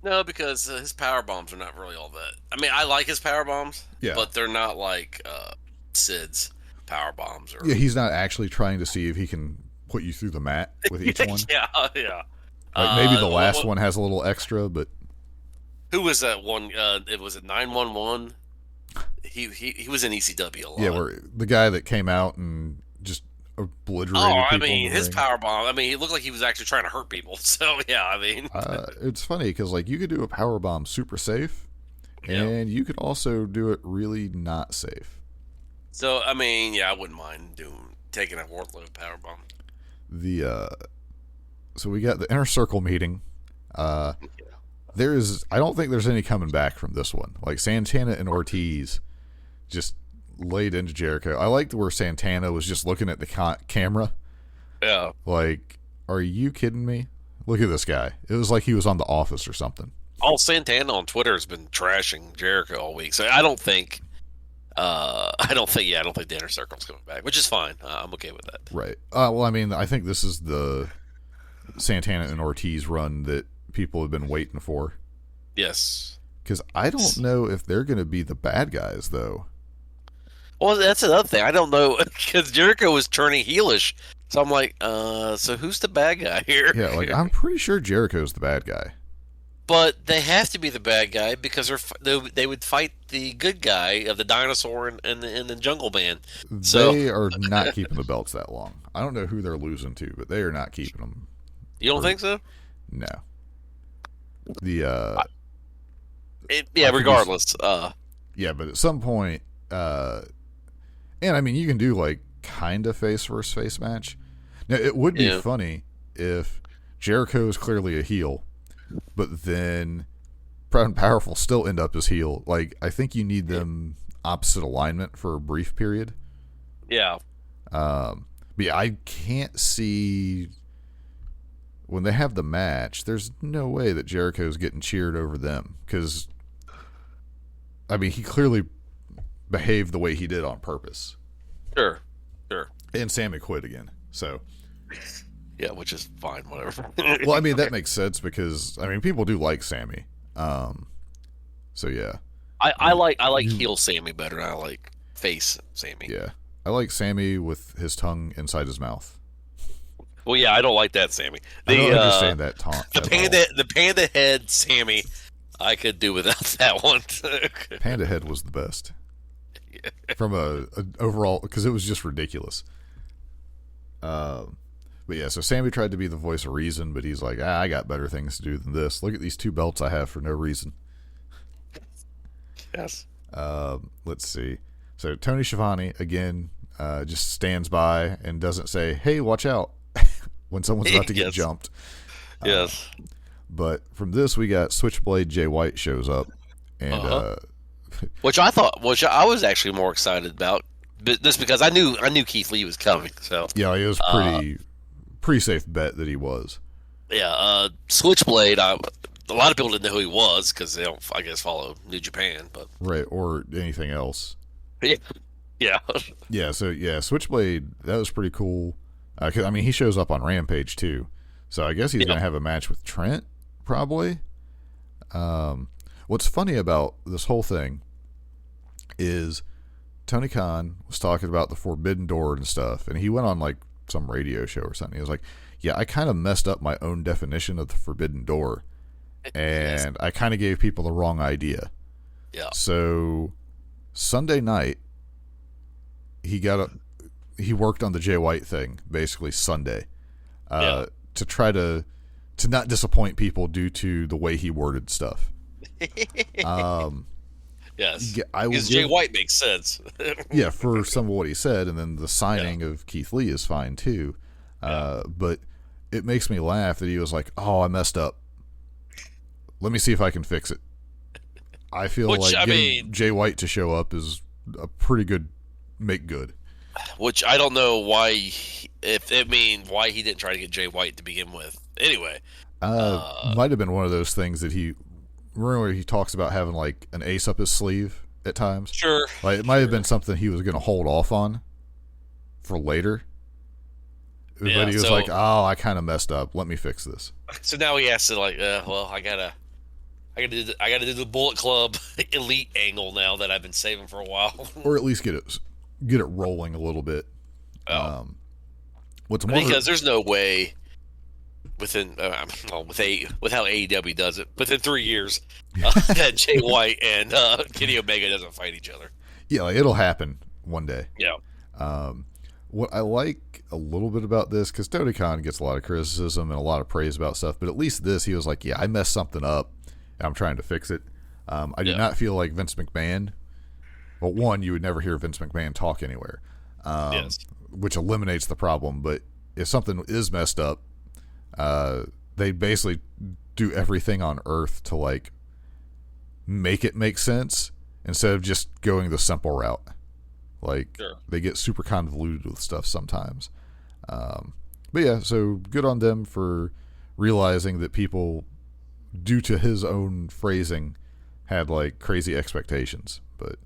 No, because his power bombs are not really all that. I mean, I like his power bombs, but they're not like Sid's power bombs. Yeah, he's not actually trying to see if he can put you through the mat with each one. Yeah. Like maybe the last one has a little extra, but who was that one? It was at 911. He was in ECW a lot. Yeah, where the guy that came out and just obliterated people. I mean, his power bomb. I mean, he looked like he was actually trying to hurt people. So yeah, I mean, it's funny because like you could do a power bomb super safe, and you could also do it really not safe. So I mean, I wouldn't mind taking a Wardlow power bomb. So we got the Inner Circle meeting. I don't think there's any coming back from this one. Like Santana and Ortiz just laid into Jericho. I liked where Santana was just looking at the camera. Yeah. Like, are you kidding me? Look at this guy. It was like he was on The Office or something. All Santana on Twitter has been trashing Jericho all week. So I don't think the Inner Circle's coming back, which is fine. I'm okay with that. Right. Well, I mean, I think this is the Santana and Ortiz run that people have been waiting for. Yes. Because I don't know if they're going to be the bad guys, though. Well, that's another thing. I don't know, because Jericho was turning heelish. So I'm like, so who's the bad guy here? Yeah, like, I'm pretty sure Jericho's the bad guy. But they have to be the bad guy because they would fight the good guy of the Dinosaur and the Jungle Man. So, they are not keeping the belts that long. I don't know who they're losing to, but they are not keeping them. You don't think so? No. Regardless. Yeah, but at some point, and I mean, you can do like kind of face versus face match. Now, it would be funny if Jericho is clearly a heel, but then Proud and Powerful still end up as heel. Like, I think you need them opposite alignment for a brief period. Yeah. But yeah, I can't see when they have the match, there's no way that Jericho's getting cheered over them. Because, I mean, he clearly behaved the way he did on purpose. Sure. And Sammy quit again, so. Yeah, which is fine, whatever. Well, I mean, that makes sense because, I mean, people do like Sammy. So, yeah. I like heel Sammy better than I like face Sammy. Yeah. I like Sammy with his tongue inside his mouth. Well, yeah, I don't like that, Sammy. I don't understand that taunt. The panda head, Sammy. I could do without that one. Panda head was the best. From a overall, because it was just ridiculous. But yeah, so Sammy tried to be the voice of reason, but he's like, I got better things to do than this. Look at these 2 belts I have for no reason. Yes. Let's see. So Tony Schiavone again just stands by and doesn't say, "Hey, watch out," when someone's about to get jumped. Yes. But from this, we got Switchblade Jay White shows up, and which I was actually more excited about, but just because I knew Keith Lee was coming. So yeah, it was pretty safe bet that he was. Yeah, Switchblade. A lot of people didn't know who he was because they don't, I guess, follow New Japan, but right, or anything else. Yeah. So Switchblade, that was pretty cool. 'Cause, I mean, he shows up on Rampage too, so I guess he's gonna have a match with Trent, probably. What's funny about this whole thing is Tony Khan was talking about the Forbidden Door and stuff, and he went on like some radio show or something. He was like, "Yeah, I kind of messed up my own definition of the Forbidden Door, and I kind of gave people the wrong idea." Yeah. So Sunday night, he worked on the Jay White thing basically Sunday, to try to not disappoint people due to the way he worded stuff. Yes, I will because Jay White makes sense. Yeah, for some of what he said, and then the signing of Keith Lee is fine too. But it makes me laugh that he was like, "Oh, I messed up. Let me see if I can fix it." I feel like getting Jay White to show up is a pretty good make good. Which I don't know why why he didn't try to get Jay White to begin with. Anyway, might have been one of those things that he talks about having like an ace up his sleeve at times. Sure. Like it might have been something he was going to hold off on for later. But he was like, "Oh, I kind of messed up. Let me fix this." So now he has to like, well, I gotta do the Bullet Club Elite angle now that I've been saving for a while, or at least get it rolling a little bit. Because there's no way within with how AEW does it within 3 years that Jay White and Kenny Omega doesn't fight each other. Yeah, like it'll happen one day. Yeah. What I like a little bit about this, because Tony Khan gets a lot of criticism and a lot of praise about stuff, but at least this, he was like, "Yeah, I messed something up, and I'm trying to fix it." I did not feel like Vince McMahon. Well, one, you would never hear Vince McMahon talk anywhere, which eliminates the problem. But if something is messed up, they basically do everything on earth to like make it make sense instead of just going the simple route. Like they get super convoluted with stuff sometimes. But yeah, so good on them for realizing that people, due to his own phrasing, had like crazy expectations. But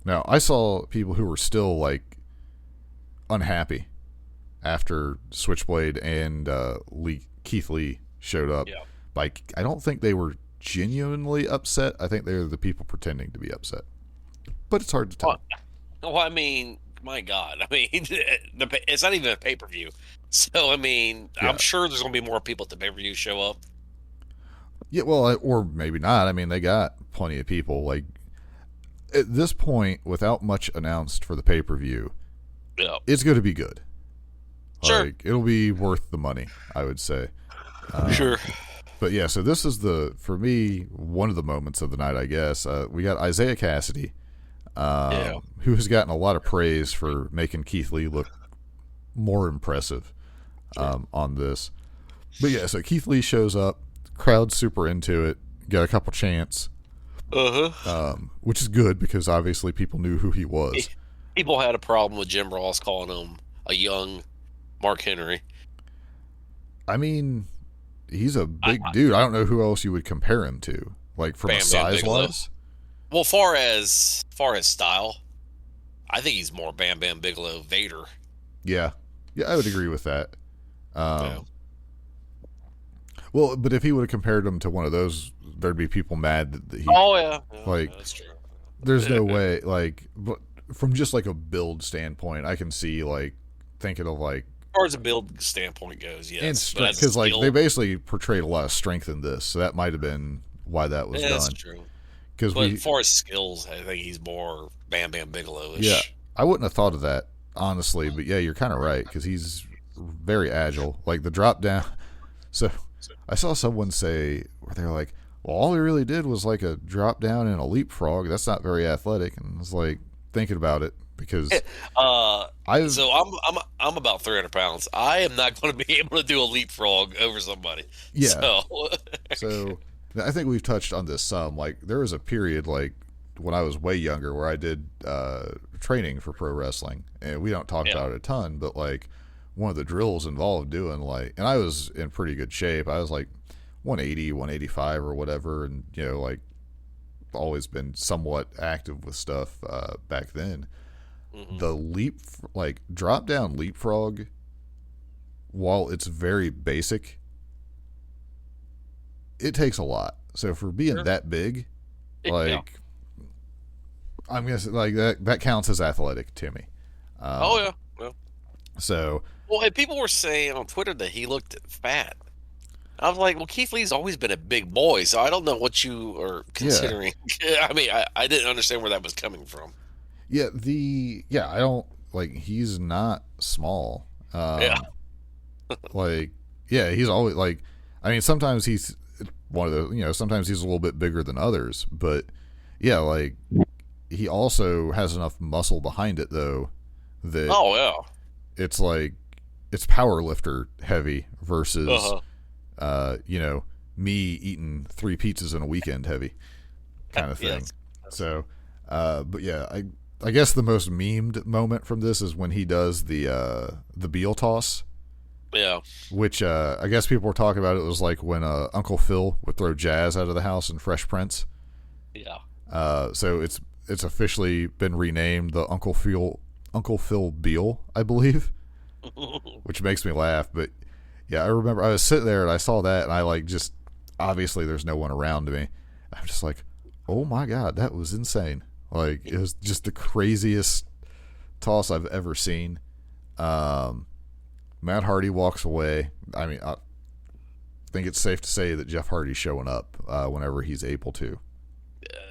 now I saw people who were still like unhappy after Switchblade and Keith Lee showed up. Yeah. Like I don't think they were genuinely upset. I think they're the people pretending to be upset. But it's hard to tell. Well, I mean, my God. I mean, it's not even a pay-per-view. So, I mean, I'm sure there's going to be more people at the pay-per-view show up. Yeah, well, or maybe not. I mean, they got plenty of people. Like, at this point, without much announced for the pay-per-view, it's going to be good. Sure. Like, it'll be worth the money, I would say. Sure. But yeah, so this is for me, one of the moments of the night, I guess. We got Isaiah Cassidy, who has gotten a lot of praise for making Keith Lee look more impressive on this. But yeah, so Keith Lee shows up, crowd's super into it, got a couple chants, which is good because obviously people knew who he was. People had a problem with Jim Ross calling him a young Mark Henry. I mean, he's a big dude. I don't know who else you would compare him to, like from a size wise. Well, far as style, I think he's more Bam Bam Bigelow Vader. Yeah, I would agree with that. Well, but if he would have compared him to one of those, there'd be people mad that he. Oh yeah, like that's true. There's no way. Like, but from just like a build standpoint, I can see like thinking of like far as the build standpoint goes, yes. And strength, because like they basically portrayed a lot of strength in this, so that might have been why that was done. That's true. Because But as far as skills, I think he's more Bam Bam Bigelow-ish. Yeah, I wouldn't have thought of that honestly, but yeah, you're kind of right because he's very agile. Like the drop down. So I saw someone say where they're like, "Well, all he really did was like a drop down and a leapfrog. That's not very athletic." And I was like thinking about it because I'm about 300 pounds. I am not going to be able to do a leapfrog over somebody. Yeah. So I think we've touched on this some. Like there was a period like when I was way younger where I did training for pro wrestling, and we don't talk about it a ton, but like one of the drills involved doing like, and I was in pretty good shape. I was like 180, 185 or whatever, and you know, like always been somewhat active with stuff back then. Mm-hmm. The drop down leapfrog, while it's very basic, it takes a lot. So for being that big, like I'm gonna say like that counts as athletic to me. Yeah. So and people were saying on Twitter that he looked fat. I was like, well, Keith Lee's always been a big boy, so I don't know what you are considering. Yeah. I mean, I didn't understand where that was coming from. Yeah, I don't like. He's not small. He's always like. I mean, sometimes he's one of the. Sometimes he's a little bit bigger than others, but yeah, like he also has enough muscle behind it though that it's like it's power lifter heavy versus me eating 3 pizzas in a weekend heavy kind of thing. Yes. So, but yeah, I guess the most memed moment from this is when he does the Beal toss. Yeah. Which I guess people were talking about. It was like when Uncle Phil would throw Jazz out of the house in Fresh Prince. Yeah. So it's officially been renamed the Uncle Phil Beal, I believe, which makes me laugh. But yeah, I remember I was sitting there and I saw that, and I like just obviously there's no one around me. I'm just like, oh my god, that was insane. Like it was just the craziest toss I've ever seen. Matt Hardy walks away. I mean, I think it's safe to say that Jeff Hardy's showing up whenever he's able to.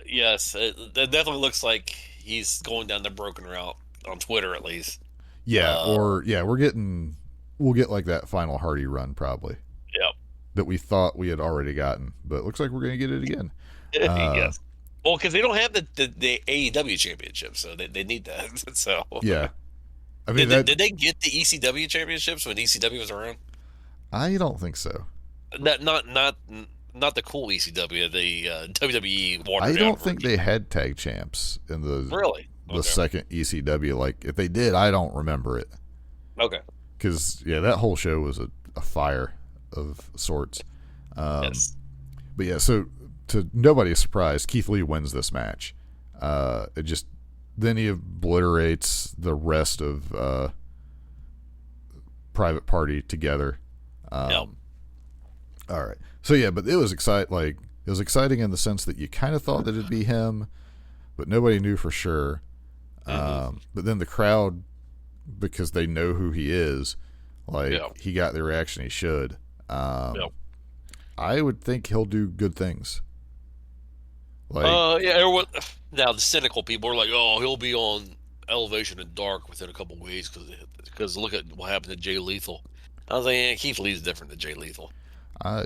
Yes, it definitely looks like he's going down the broken route on Twitter, at least. Yeah, we'll get like that final Hardy run probably. Yep. That we thought we had already gotten, but it looks like we're going to get it again. Yes. Well, because they don't have the AEW championship, so they need that. So yeah. I mean, did they get the ECW championships when ECW was around? I don't think so. Not the cool ECW, the WWE. I don't think they had tag champs in the second ECW. Like if they did, I don't remember it. Okay. Because that whole show was a fire of sorts. Yes. But yeah, so to nobody's surprise, Keith Lee wins this match. Then he obliterates the rest of Private Party together. All right. So yeah, but it was exciting. Like it was exciting in the sense that you kind of thought that it'd be him, but nobody knew for sure. But then the crowd, because they know who he is, he got the reaction he should. I would think he'll do good things. Now the cynical people are like, "Oh, he'll be on Elevation and Dark within a couple weeks because look at what happened to Jay Lethal." I was like, Keith Lee's different than Jay Lethal.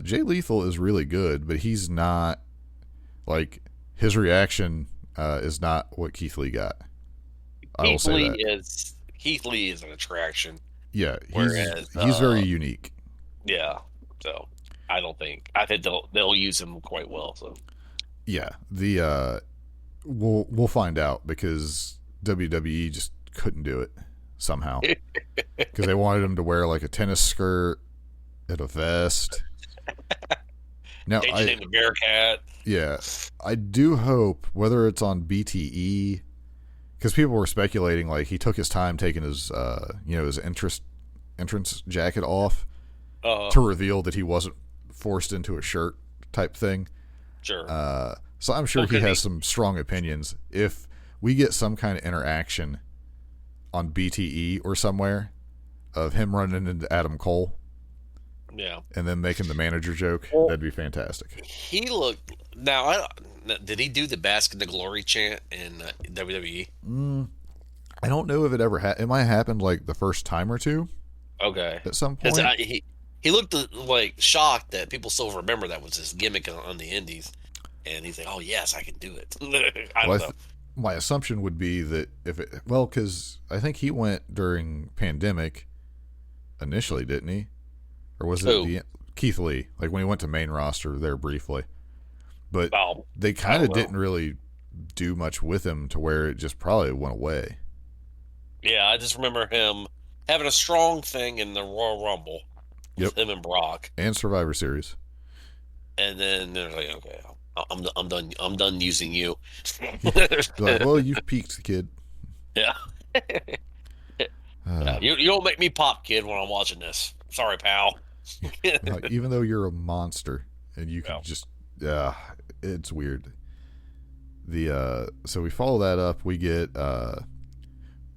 Jay Lethal is really good, but he's not like his reaction is not what Keith Lee got. Keith Lee is an attraction. Yeah, he's very unique. Yeah, so I think they'll use him quite well. So yeah, we'll find out because WWE just couldn't do it somehow because they wanted him to wear like a tennis skirt and a vest. Now they named the Bearcat. Yeah, I do hope whether it's on BTE because people were speculating like he took his time taking his his entrance jacket off to reveal that he wasn't forced into a shirt type thing. Sure. So I'm sure he has some strong opinions. If we get some kind of interaction on BTE or somewhere, of him running into Adam Cole Yeah. and then making the manager joke. Well, That'd be fantastic. He looked. Now, did he do the Basket of Glory chant in WWE? I don't know if it ever it might have happened like the first time or two Okay. at some 'Cause point. he looked like shocked that people still remember that was his gimmick on the Indies, and he's like, "Oh yes, I can do it." I don't know. My assumption would be that because I think he went during pandemic initially, didn't he? Or was it Keith Lee? Like when he went to main roster there briefly, but they kind of didn't really do much with him to where it just probably went away. Yeah, I just remember him having a strong thing in the Royal Rumble with him and Brock, and Survivor Series. And then they're like, "Okay, I'm done. I'm done using you." Like, well, you've peaked, kid. Yeah. You don't make me pop, kid, when I'm watching this. Sorry, pal. Like, even though you're a monster and you can it's weird. So we follow that up. We get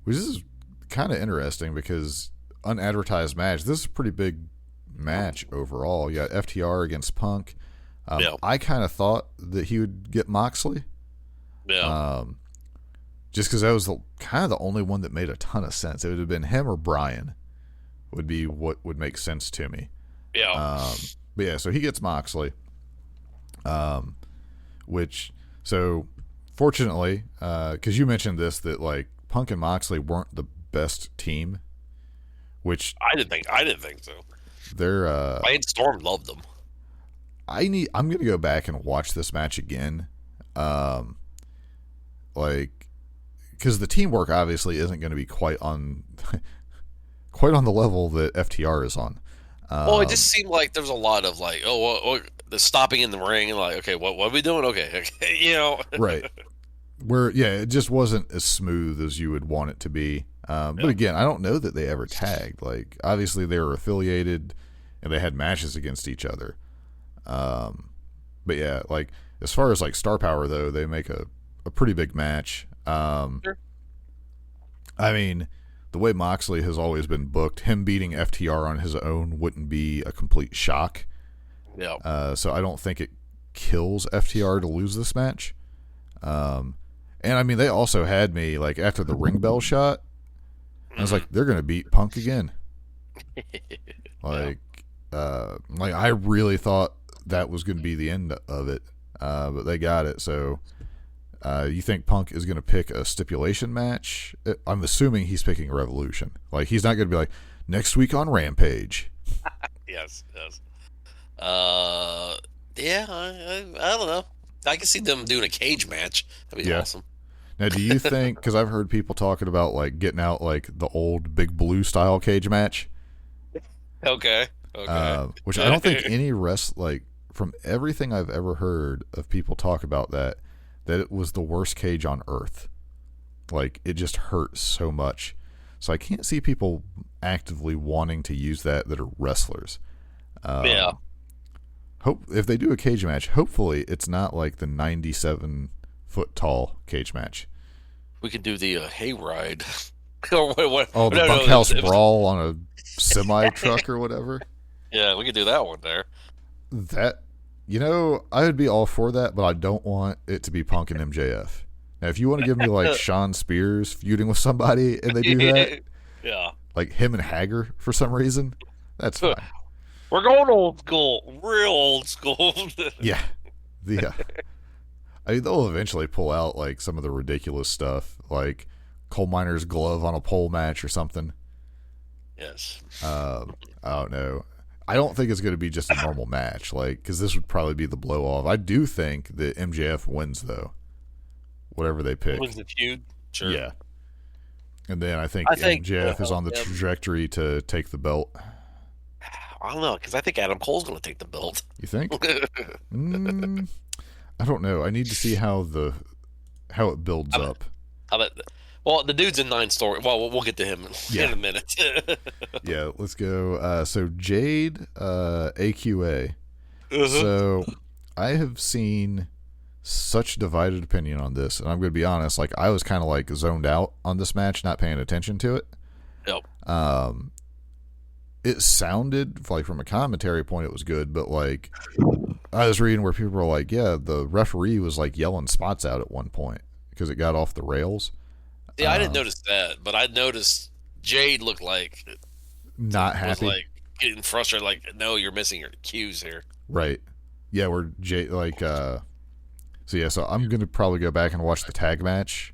which is kind of interesting because unadvertised match. This is a pretty big match overall. You got FTR against Punk. I kind of thought that he would get Moxley. Yeah. Just because that was kind of the only one that made a ton of sense. It would have been him or Bryan would be what would make sense to me. Yeah. But yeah, so he gets Moxley. So fortunately, because you mentioned this, that like Punk and Moxley weren't the best team, which I didn't think so. They're Lance Storm loved them. I'm gonna go back and watch this match again, because the teamwork obviously isn't going to be quite on the level that FTR is on. Well, it just seemed like there was a lot of like, the stopping in the ring and like, okay, what are we doing? Okay, right. Where it just wasn't as smooth as you would want it to be. But again, I don't know that they ever tagged. Like, obviously they were affiliated and they had matches against each other. But yeah, like as far as like star power though, they make a pretty big match. Sure. I mean, the way Moxley has always been booked, him beating FTR on his own wouldn't be a complete shock. Yeah. So I don't think it kills FTR to lose this match. And I mean, they also had me like after the ring bell shot, I was like, they're gonna beat Punk again. Like I really thought that was going to be the end of it, but they got it. So you think Punk is going to pick a stipulation match? I'm assuming he's picking Revolution. Like, he's not going to be like, next week on Rampage. Yes. Yeah, I don't know. I can see them doing a cage match. That'd be awesome. Now, do you think, because I've heard people talking about like getting out like the old Big Blue style cage match. Okay. Which I don't think any from everything I've ever heard of people talk about that it was the worst cage on earth. Like, it just hurt so much. So I can't see people actively wanting to use that are wrestlers. If they do a cage match, hopefully it's not like the 97-foot tall cage match. We could do the hayride. The bunkhouse brawl on a semi truck or whatever. Yeah, we could do that one there. That, I would be all for that, but I don't want it to be Punk and MJF. Now, if you want to give me like Sean Spears feuding with somebody and they do that, like him and Hager for some reason, that's fine. We're going old school, real old school. Yeah. I mean, they'll eventually pull out like some of the ridiculous stuff, like coal miner's glove on a pole match or something. Yes. I don't know. I don't think it's going to be just a normal match, like, because this would probably be the blow off. I do think that MJF wins though, whatever they pick. Wins the feud, sure. Yeah. And then I think MJF is on the trajectory to take the belt. I don't know, because I think Adam Cole's going to take the belt. You think? I don't know. I need to see how it builds up. Well, the dude's in 9 story. Well, we'll get to him in a minute. Yeah, let's go. So Jade, AQA. Uh-huh. So I have seen such divided opinion on this, and I'm going to be honest. Like, I was kind of like zoned out on this match, not paying attention to it. Yep. it sounded like from a commentary point it was good, but like I was reading where people were like, yeah, the referee was like yelling spots out at one point because it got off the rails. Yeah, I didn't notice that, but I noticed Jade looked like not was happy, like getting frustrated. Like, no, you're missing your cues here. right? Yeah, where Jade like so yeah, so I'm gonna probably go back and watch the tag match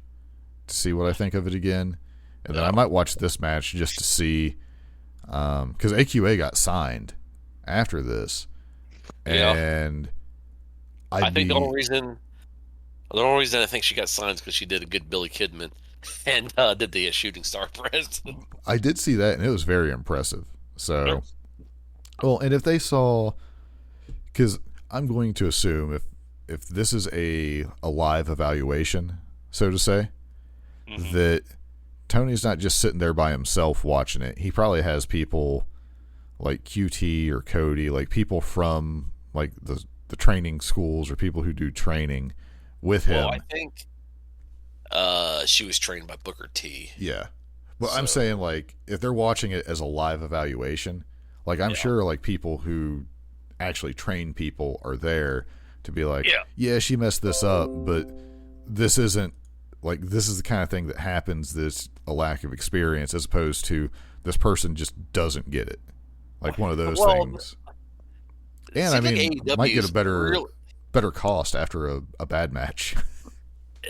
to see what I think of it again, and then I might watch this match just to see, because AQA got signed after this, and I think the only reason I think she got signed is because she did a good Billy Kidman and did the shooting star press. I did see that, and it was very impressive. So, well, and if they saw, because I'm going to assume if this is a live evaluation, so to say, that Tony's not just sitting there by himself watching it. He probably has people like QT or Cody, like people from like the training schools or people who do training with him. Well, I think she was trained by Booker T. Yeah. Well, I'm saying, like, if they're watching it as a live evaluation, like, I'm sure, like, people who actually train people are there to be like, yeah, she messed this up, but this isn't, like, this is the kind of thing that happens that's a lack of experience, as opposed to this person just doesn't get it. Like, one of those things. And, I mean, like might get a better cost after a bad match.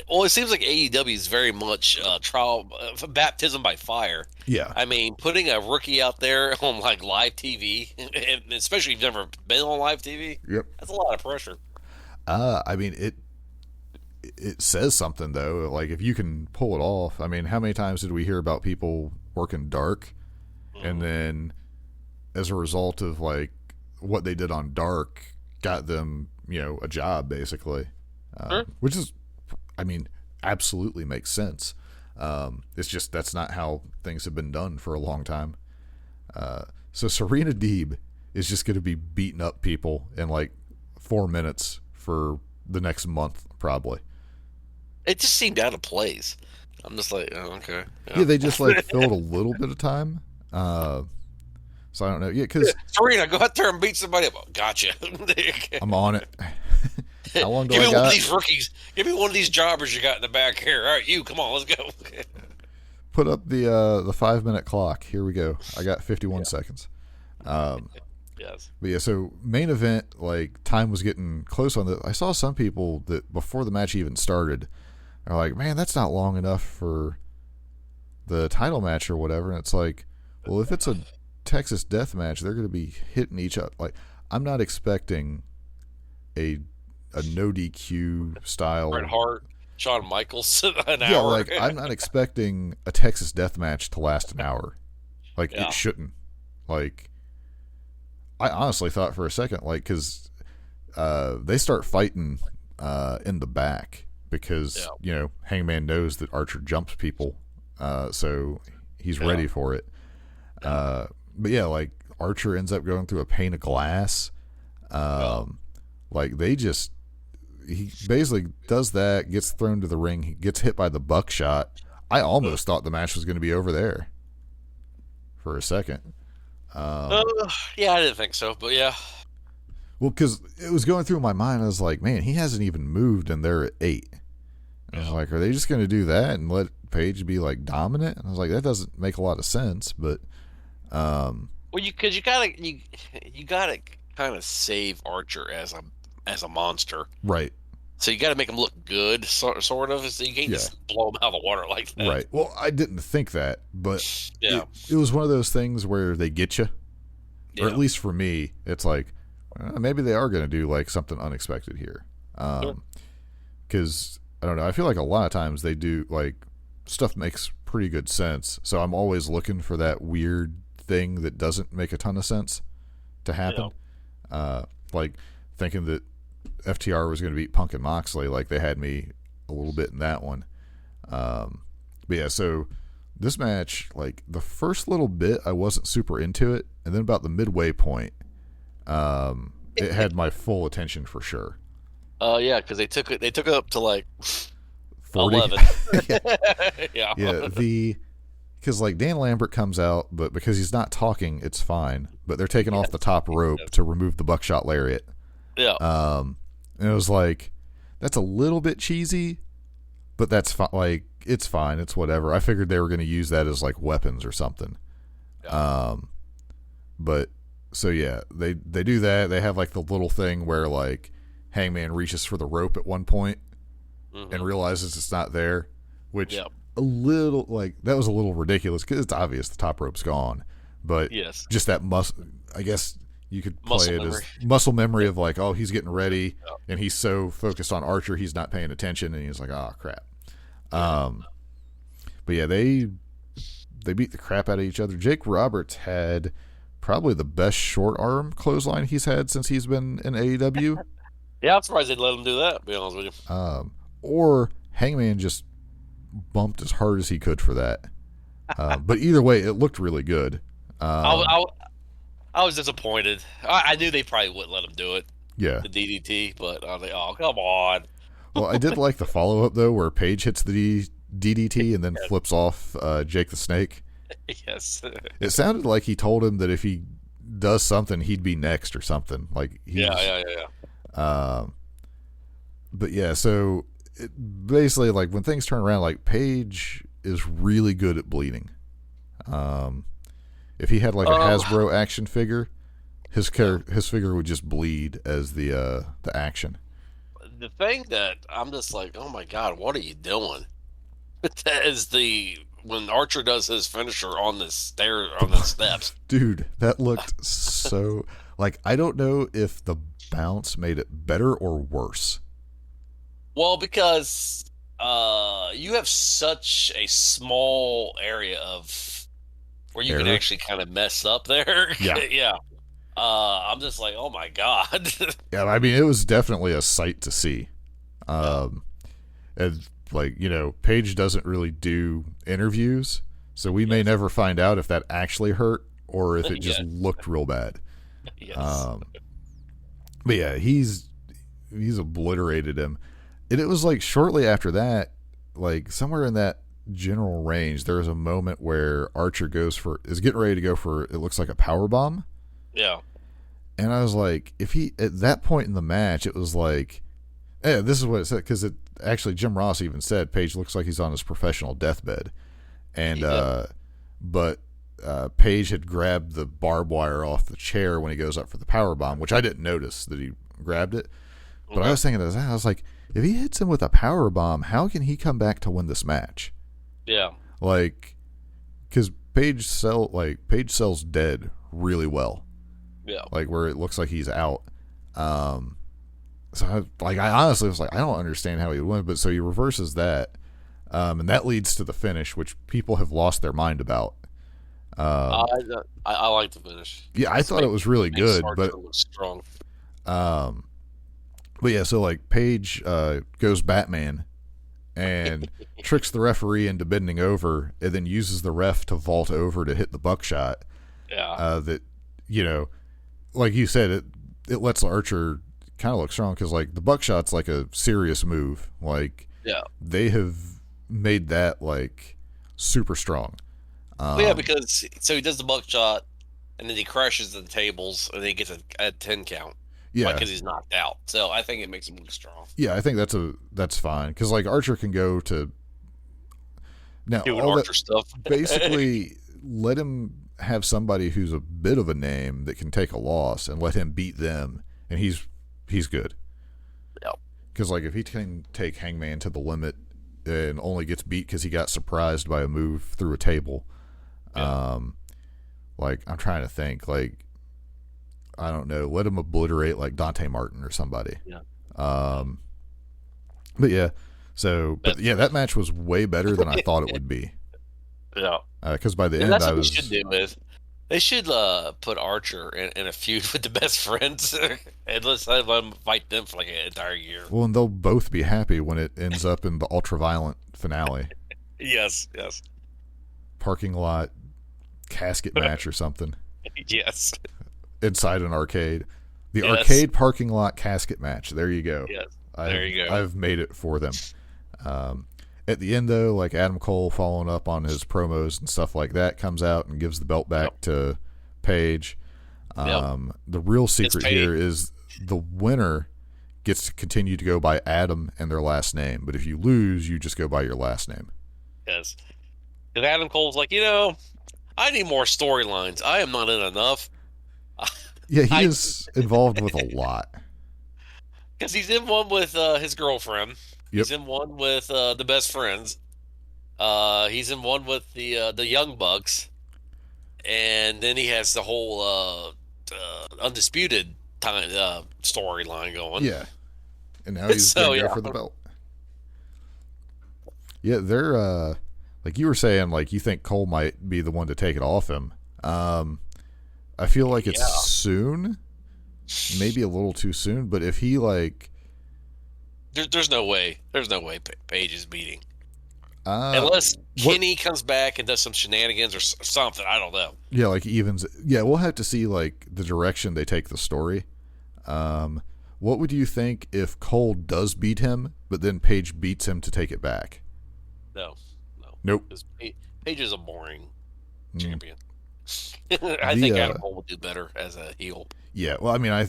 Well, it seems like AEW is very much baptism by fire. Yeah. I mean, putting a rookie out there on like live TV, and especially if you've never been on live TV, that's a lot of pressure. I mean, it says something though. Like if you can pull it off. I mean, how many times did we hear about people working dark, and then as a result of like what they did on dark, got them a job basically, which is. I mean, absolutely makes sense. It's just that's not how things have been done for a long time. So Serena Deeb is just going to be beating up people in like 4 minutes for the next month, probably. It just seemed out of place. I'm just like, oh, okay. Yeah, they just like filled a little bit of time. So I don't know. Yeah, because Serena, go out there and beat somebody up. Oh, gotcha. I'm on it. How long do Give I me got? one of these rookies. Give me one of these jobbers you got in the back here. All right, you come on, let's go. Put up the 5 minute clock. Here we go. I got 51 seconds. Yes. But yeah, so main event, like time was getting close on the. I saw some people that before the match even started are like, man, that's not long enough for the title match or whatever. And it's like, well, if it's a Texas death match, they're going to be hitting each other. Like, I'm not expecting a no DQ style. Bret Hart, Shawn Michaels, an hour. Yeah, like I'm not expecting a Texas death match to last an hour. Like it shouldn't. Like I honestly thought for a second, like because they start fighting in the back because Hangman knows that Archer jumps people, so he's ready for it. But yeah, like Archer ends up going through a pane of glass. Like he basically does that, gets thrown to the ring, he gets hit by the buckshot. I almost thought the match was going to be over there for a second. Yeah, I didn't think so, but yeah. Well, because it was going through my mind, I was like, man, he hasn't even moved, and they're at 8. And I was like, are they just going to do that and let Paige be like dominant? And I was like, that doesn't make a lot of sense, but well, you gotta kind of save Archer as a monster, right? So you got to make him look good, sort of. So you can't just blow him out of the water like that, right? Well, I didn't think that, but it was one of those things where they get you, or at least for me, it's like maybe they are going to do like something unexpected here, because I don't know. I feel like a lot of times they do like stuff makes pretty good sense, so I'm always looking for that weird thing that doesn't make a ton of sense to happen. Like thinking that FTR was going to beat Punk and Moxley, like they had me a little bit in that one. But yeah, so this match, like the first little bit, I wasn't super into it, and then about the midway point, it had my full attention for sure. Yeah, because they took it up to like 40? 11. Yeah. because like Dan Lambert comes out, but because he's not talking, it's fine. But they're taking off the top rope to remove the buckshot lariat. Yeah. And it was like, that's a little bit cheesy, but that's fine. Like, it's fine. It's whatever. I figured they were going to use that as like weapons or something. Yeah. But so yeah, they do that. They have like the little thing where like Hangman reaches for the rope at one point and realizes it's not there, which a little like that was a little ridiculous because it's obvious the top rope's gone. But just that I guess you could play it as muscle memory of like, oh, he's getting ready and he's so focused on Archer he's not paying attention and he's like, oh crap. But yeah, they beat the crap out of each other. Jake Roberts had probably the best short arm clothesline he's had since he's been in AEW. Yeah, I'm surprised they'd let him do that, to be honest with you. Or Hangman just bumped as hard as he could for that. But either way, it looked really good. I was disappointed. I knew they probably wouldn't let him do it. Yeah. The DDT, but I was like, oh, come on. Well, I did like the follow-up, though, where Paige hits the DDT and then flips off Jake the Snake. Yes. It sounded like he told him that if he does something, he'd be next or something. Like Yeah. But yeah, so basically, like when things turn around, like Paige is really good at bleeding. If he had like a Hasbro action figure, his figure would just bleed as the action. The thing that I'm just like, oh my god, what are you doing? That is when Archer does his finisher on the steps. Dude, that looked so like I don't know if the bounce made it better or worse. Well, because you have such a small area of where you can actually kind of mess up there. Yeah. Yeah. I'm just like, oh my god. Yeah, I mean, it was definitely a sight to see. And like, you know, Paige doesn't really do interviews, so we may never find out if that actually hurt or if it just looked real bad. Yes. But yeah, he's obliterated him. And it was like shortly after that, like somewhere in that general range, there was a moment where Archer is getting ready to go for, it looks like a power bomb. Yeah. And I was like, if he, at that point in the match, it was like, this is what it said, because it actually, Jim Ross even said, Paige looks like he's on his professional deathbed. And, but Paige had grabbed the barbed wire off the chair when he goes up for the power bomb, which I didn't notice that he grabbed it. But I was thinking of that, I was like, if he hits him with a power bomb, how can he come back to win this match? Yeah. Like, because Paige sells dead really well. Yeah. Like where it looks like he's out. So I honestly was like, I don't understand how he would win, but so he reverses that, and that leads to the finish, which people have lost their mind about. I like the finish. Yeah, I thought it was really good, but strong. But yeah, so like Paige goes Batman and tricks the referee into bending over, and then uses the ref to vault over to hit the buckshot. Yeah. That, you know, like you said, it lets Archer kind of look strong because like the buckshot's like a serious move. Like they have made that like super strong. Yeah, because so he does the buckshot and then he crashes the tables and then he gets a 10 count. Yeah, because he's knocked out. So I think it makes him look strong. Yeah, I think that's fine because like Archer can go to now doing Archer stuff. Basically, let him have somebody who's a bit of a name that can take a loss and let him beat them, and he's good. Yeah. Because like if he can take Hangman to the limit and only gets beat because he got surprised by a move through a table, like I'm trying to think, like I don't know, let him obliterate like Dante Martin or somebody. Yeah. But yeah, so but yeah, that match was way better than I thought it would be. Yeah. Because by the end, that's what they should do is they should put Archer in a feud with the best friends and let them fight them for like an entire year. Well, and they'll both be happy when it ends up in the ultra-violent finale. Yes. Parking lot casket match or something. Yes. Inside an arcade. The arcade parking lot casket match. There you go. Yes. There you go. I've made it for them. And At the end, though, like Adam Cole following up on his promos and stuff like that comes out and gives the belt back to Paige. The real secret here is the winner gets to continue to go by Adam and their last name. But if you lose, you just go by your last name. Yes. Because Adam Cole's like, I need more storylines. I am not in enough. Yeah, he is involved with a lot. Because he's in one with his girlfriend. Yep. He's in one with the best friends. He's in one with the Young Bucks. And then he has the whole undisputed storyline going. Yeah. And now he's going to go for the belt. Yeah, they're, like you were saying, like you think Cole might be the one to take it off him. I feel like it's soon. Maybe a little too soon. But if he, like... There's no way. There's no way Paige is beating. Unless Kenny comes back and does some shenanigans or something. I don't know. Yeah, like evens. Yeah, we'll have to see like the direction they take the story. What would you think if Cole does beat him, but then Paige beats him to take it back? No. Nope. Because Paige is a boring champion. I think Adam Cole would do better as a heel. Yeah, well, I mean, I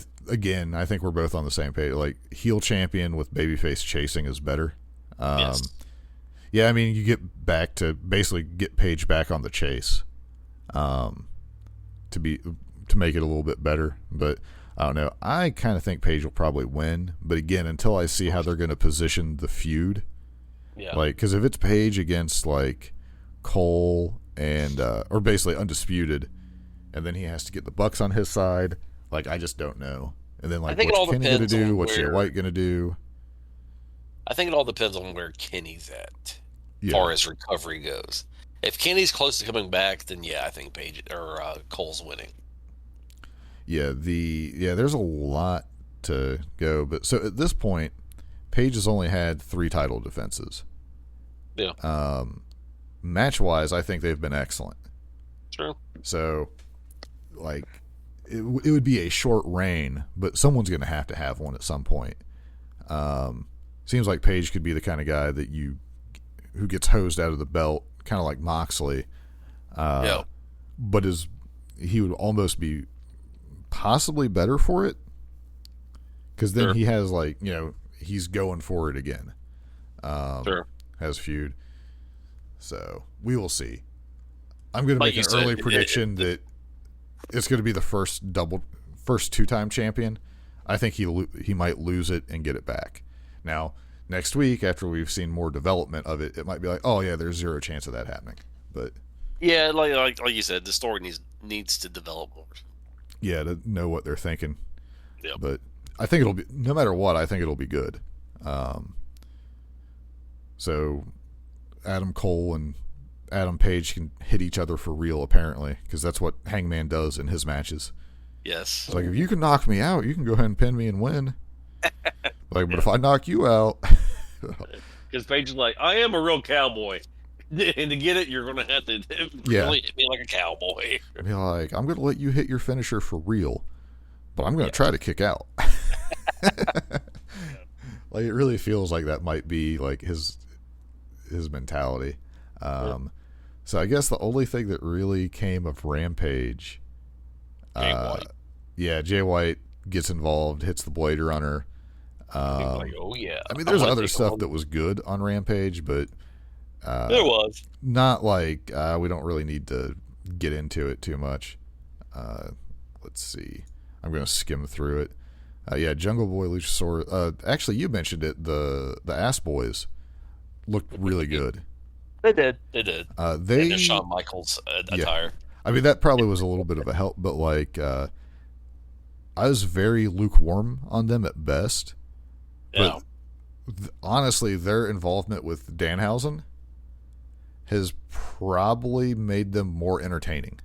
think we're both on the same page. Like, heel champion with babyface chasing is better. Yes. Yeah, I mean, you get back to basically get Paige back on the chase, to make it a little bit better. But I don't know. I kind of think Paige will probably win. But again, until I see how they're going to position the feud, like, because if it's Paige against like Cole and or basically undisputed, and then he has to get the Bucks on his side. Like, I just don't know. And then, like, what's Kenny going to do? What's Jay White going to do? I think it all depends on where Kenny's at, as far as recovery goes. If Kenny's close to coming back, then I think Paige or Cole's winning. Yeah, there's a lot to go. But so at this point, Paige has only had 3 title defenses. Yeah. Match-wise, I think they've been excellent. True. So, like... It would be a short reign, but someone's going to have one at some point. Seems like Paige could be the kind of guy that who gets hosed out of the belt, kind of like Moxley. But he would almost be possibly better for it, because then he has he's going for it again. Has feud. So we will see. I'm going to make an early prediction that it's going to be the first 2-time champion. I think he might lose it and get it back. Now, next week, after we've seen more development of it, it might be like, oh yeah, there's 0 chance of that happening. But yeah, like you said, the story needs to develop more. Yeah, to know what they're thinking. Yeah. But I think it'll be, no matter what, I think it'll be good. So Adam Cole and Adam Page can hit each other for real, apparently, because that's what Hangman does in his matches. Yes. It's like, if you can knock me out, you can go ahead and pin me and win. But if I knock you out... Because Page is like, I am a real cowboy. And to get it, you're going to have to really hit me like a cowboy. Be like, I'm going to let you hit your finisher for real, but I'm going to try to kick out. Like, it really feels like that might be like his mentality. So I guess the only thing that really came of Rampage, Jay White gets involved, hits the Blade Runner. Oh yeah. I mean, there's other stuff that was good on Rampage, but there was not like we don't really need to get into it too much. Let's see. I'm going to skim through it. Jungle Boy, Luchasaurus. Actually, you mentioned it. The Ass Boys looked really good. They did. They and Shawn Michaels attire. I mean, that probably was a little bit of a help, but like, I was very lukewarm on them at best. Yeah. But honestly, their involvement with Danhausen has probably made them more entertaining.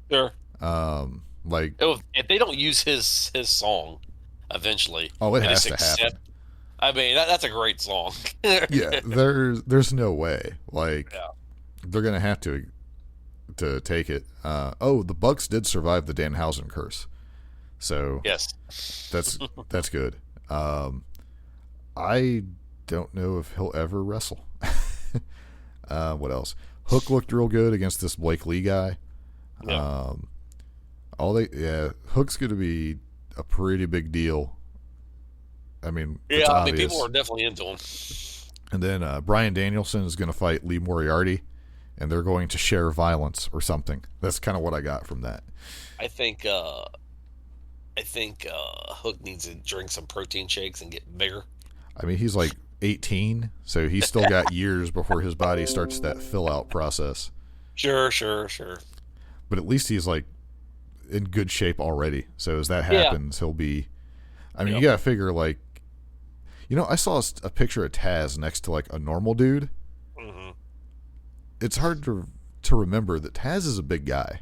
Sure. Like, if they don't use his song eventually, it has to happen. I mean, that's a great song. Yeah, there's no way. Like, they're gonna have to take it. The Bucks did survive the Danhausen curse, so yes, that's good. I don't know if he'll ever wrestle. What else? Hook looked real good against this Blake Lee guy. Yeah. Hook's going to be a pretty big deal. I mean, it's Yeah, I obvious. mean, people are definitely into him. And then Bryan Danielson is going to fight Lee Moriarty, and they're going to share violence or something. That's kind of what I got from that. I think Hook needs to drink some protein shakes and get bigger. I mean, he's like 18, so he's still got years before his body starts that fill-out process. Sure. But at least he's like in good shape already. So as that happens, he'll be. I mean, you gotta figure like, I saw a picture of Taz next to like a normal dude. Mm-hmm. It's hard to remember that Taz is a big guy.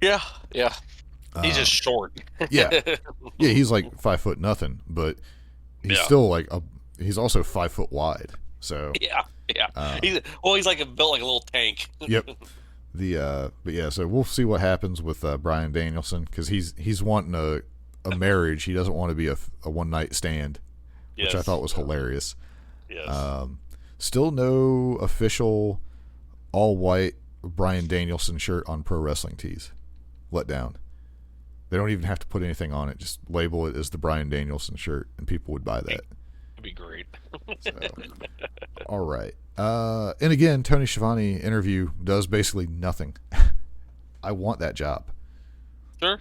Yeah. He's just short. Yeah, he's like 5 foot nothing, but he's still like he's also 5 foot wide. So yeah. He's like built like a little tank. Yep. So we'll see what happens with Bryan Danielson, because he's wanting a marriage. He doesn't want to be a one night stand, which I thought was hilarious. Yes. Still no official all white Bryan Danielson shirt on Pro Wrestling Tees. Let down. They don't even have to put anything on it. Just label it as the Bryan Danielson shirt, and people would buy that. It'd be great. So, all right. And again, Tony Schiavone interview does basically nothing. I want that job. Sure.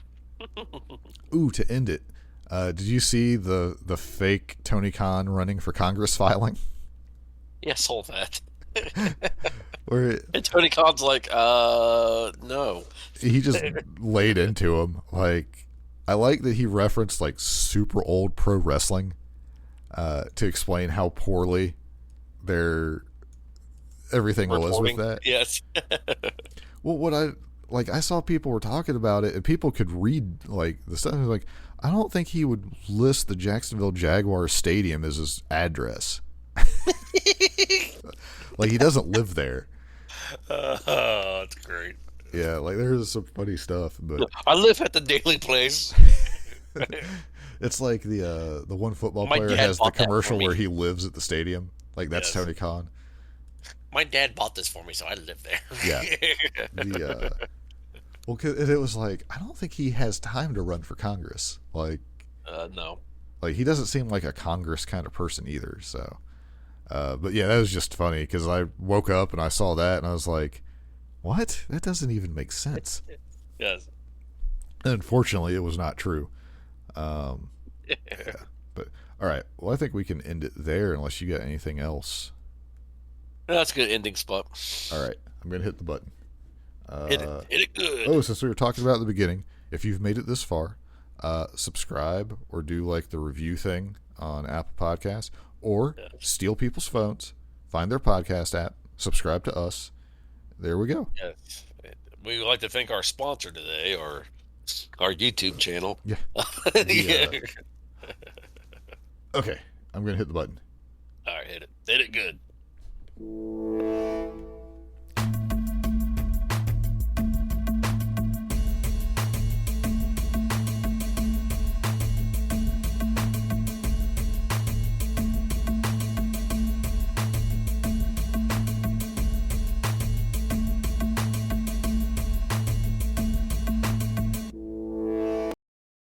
Ooh, to end it, did you see the fake Tony Khan running for Congress filing? Yeah, I saw that. And Tony Khan's like, no. He just laid into him. Like, I like that he referenced like super old pro wrestling to explain how poorly everything was with that. Yes. Well, I saw people were talking about it, and people could read like the stuff. Like, I don't think he would list the Jacksonville Jaguars stadium as his address. Like, he doesn't live there. That's great. Yeah, like there's some funny stuff, but I live at the Daily Place. it's like the one football My player dad has the bought that commercial for me. where he lives at the stadium. Like, that's Yes. Tony Khan. My dad bought this for me, so I live there. Yeah. Well, 'cause it was like, I don't think he has time to run for Congress. Like No. he doesn't seem like a Congress kind of person either. So, but yeah, that was just funny because I woke up and I saw that and I was like, what? That doesn't even make sense. Yes. And unfortunately, it was not true. Yeah. But all right. Well, I think we can end it there unless you got anything else. That's a good ending spot. All right. I'm going to hit the button. Hit it good. Oh, since we were talking about at the beginning, if you've made it this far, subscribe or do like the review thing on Apple Podcasts, or steal people's phones, find their podcast app, subscribe to us. There we go. Yes. We would like to thank our sponsor today, or our YouTube channel. Yeah. Okay. I'm going to hit the button. All right, hit it. Hit it good.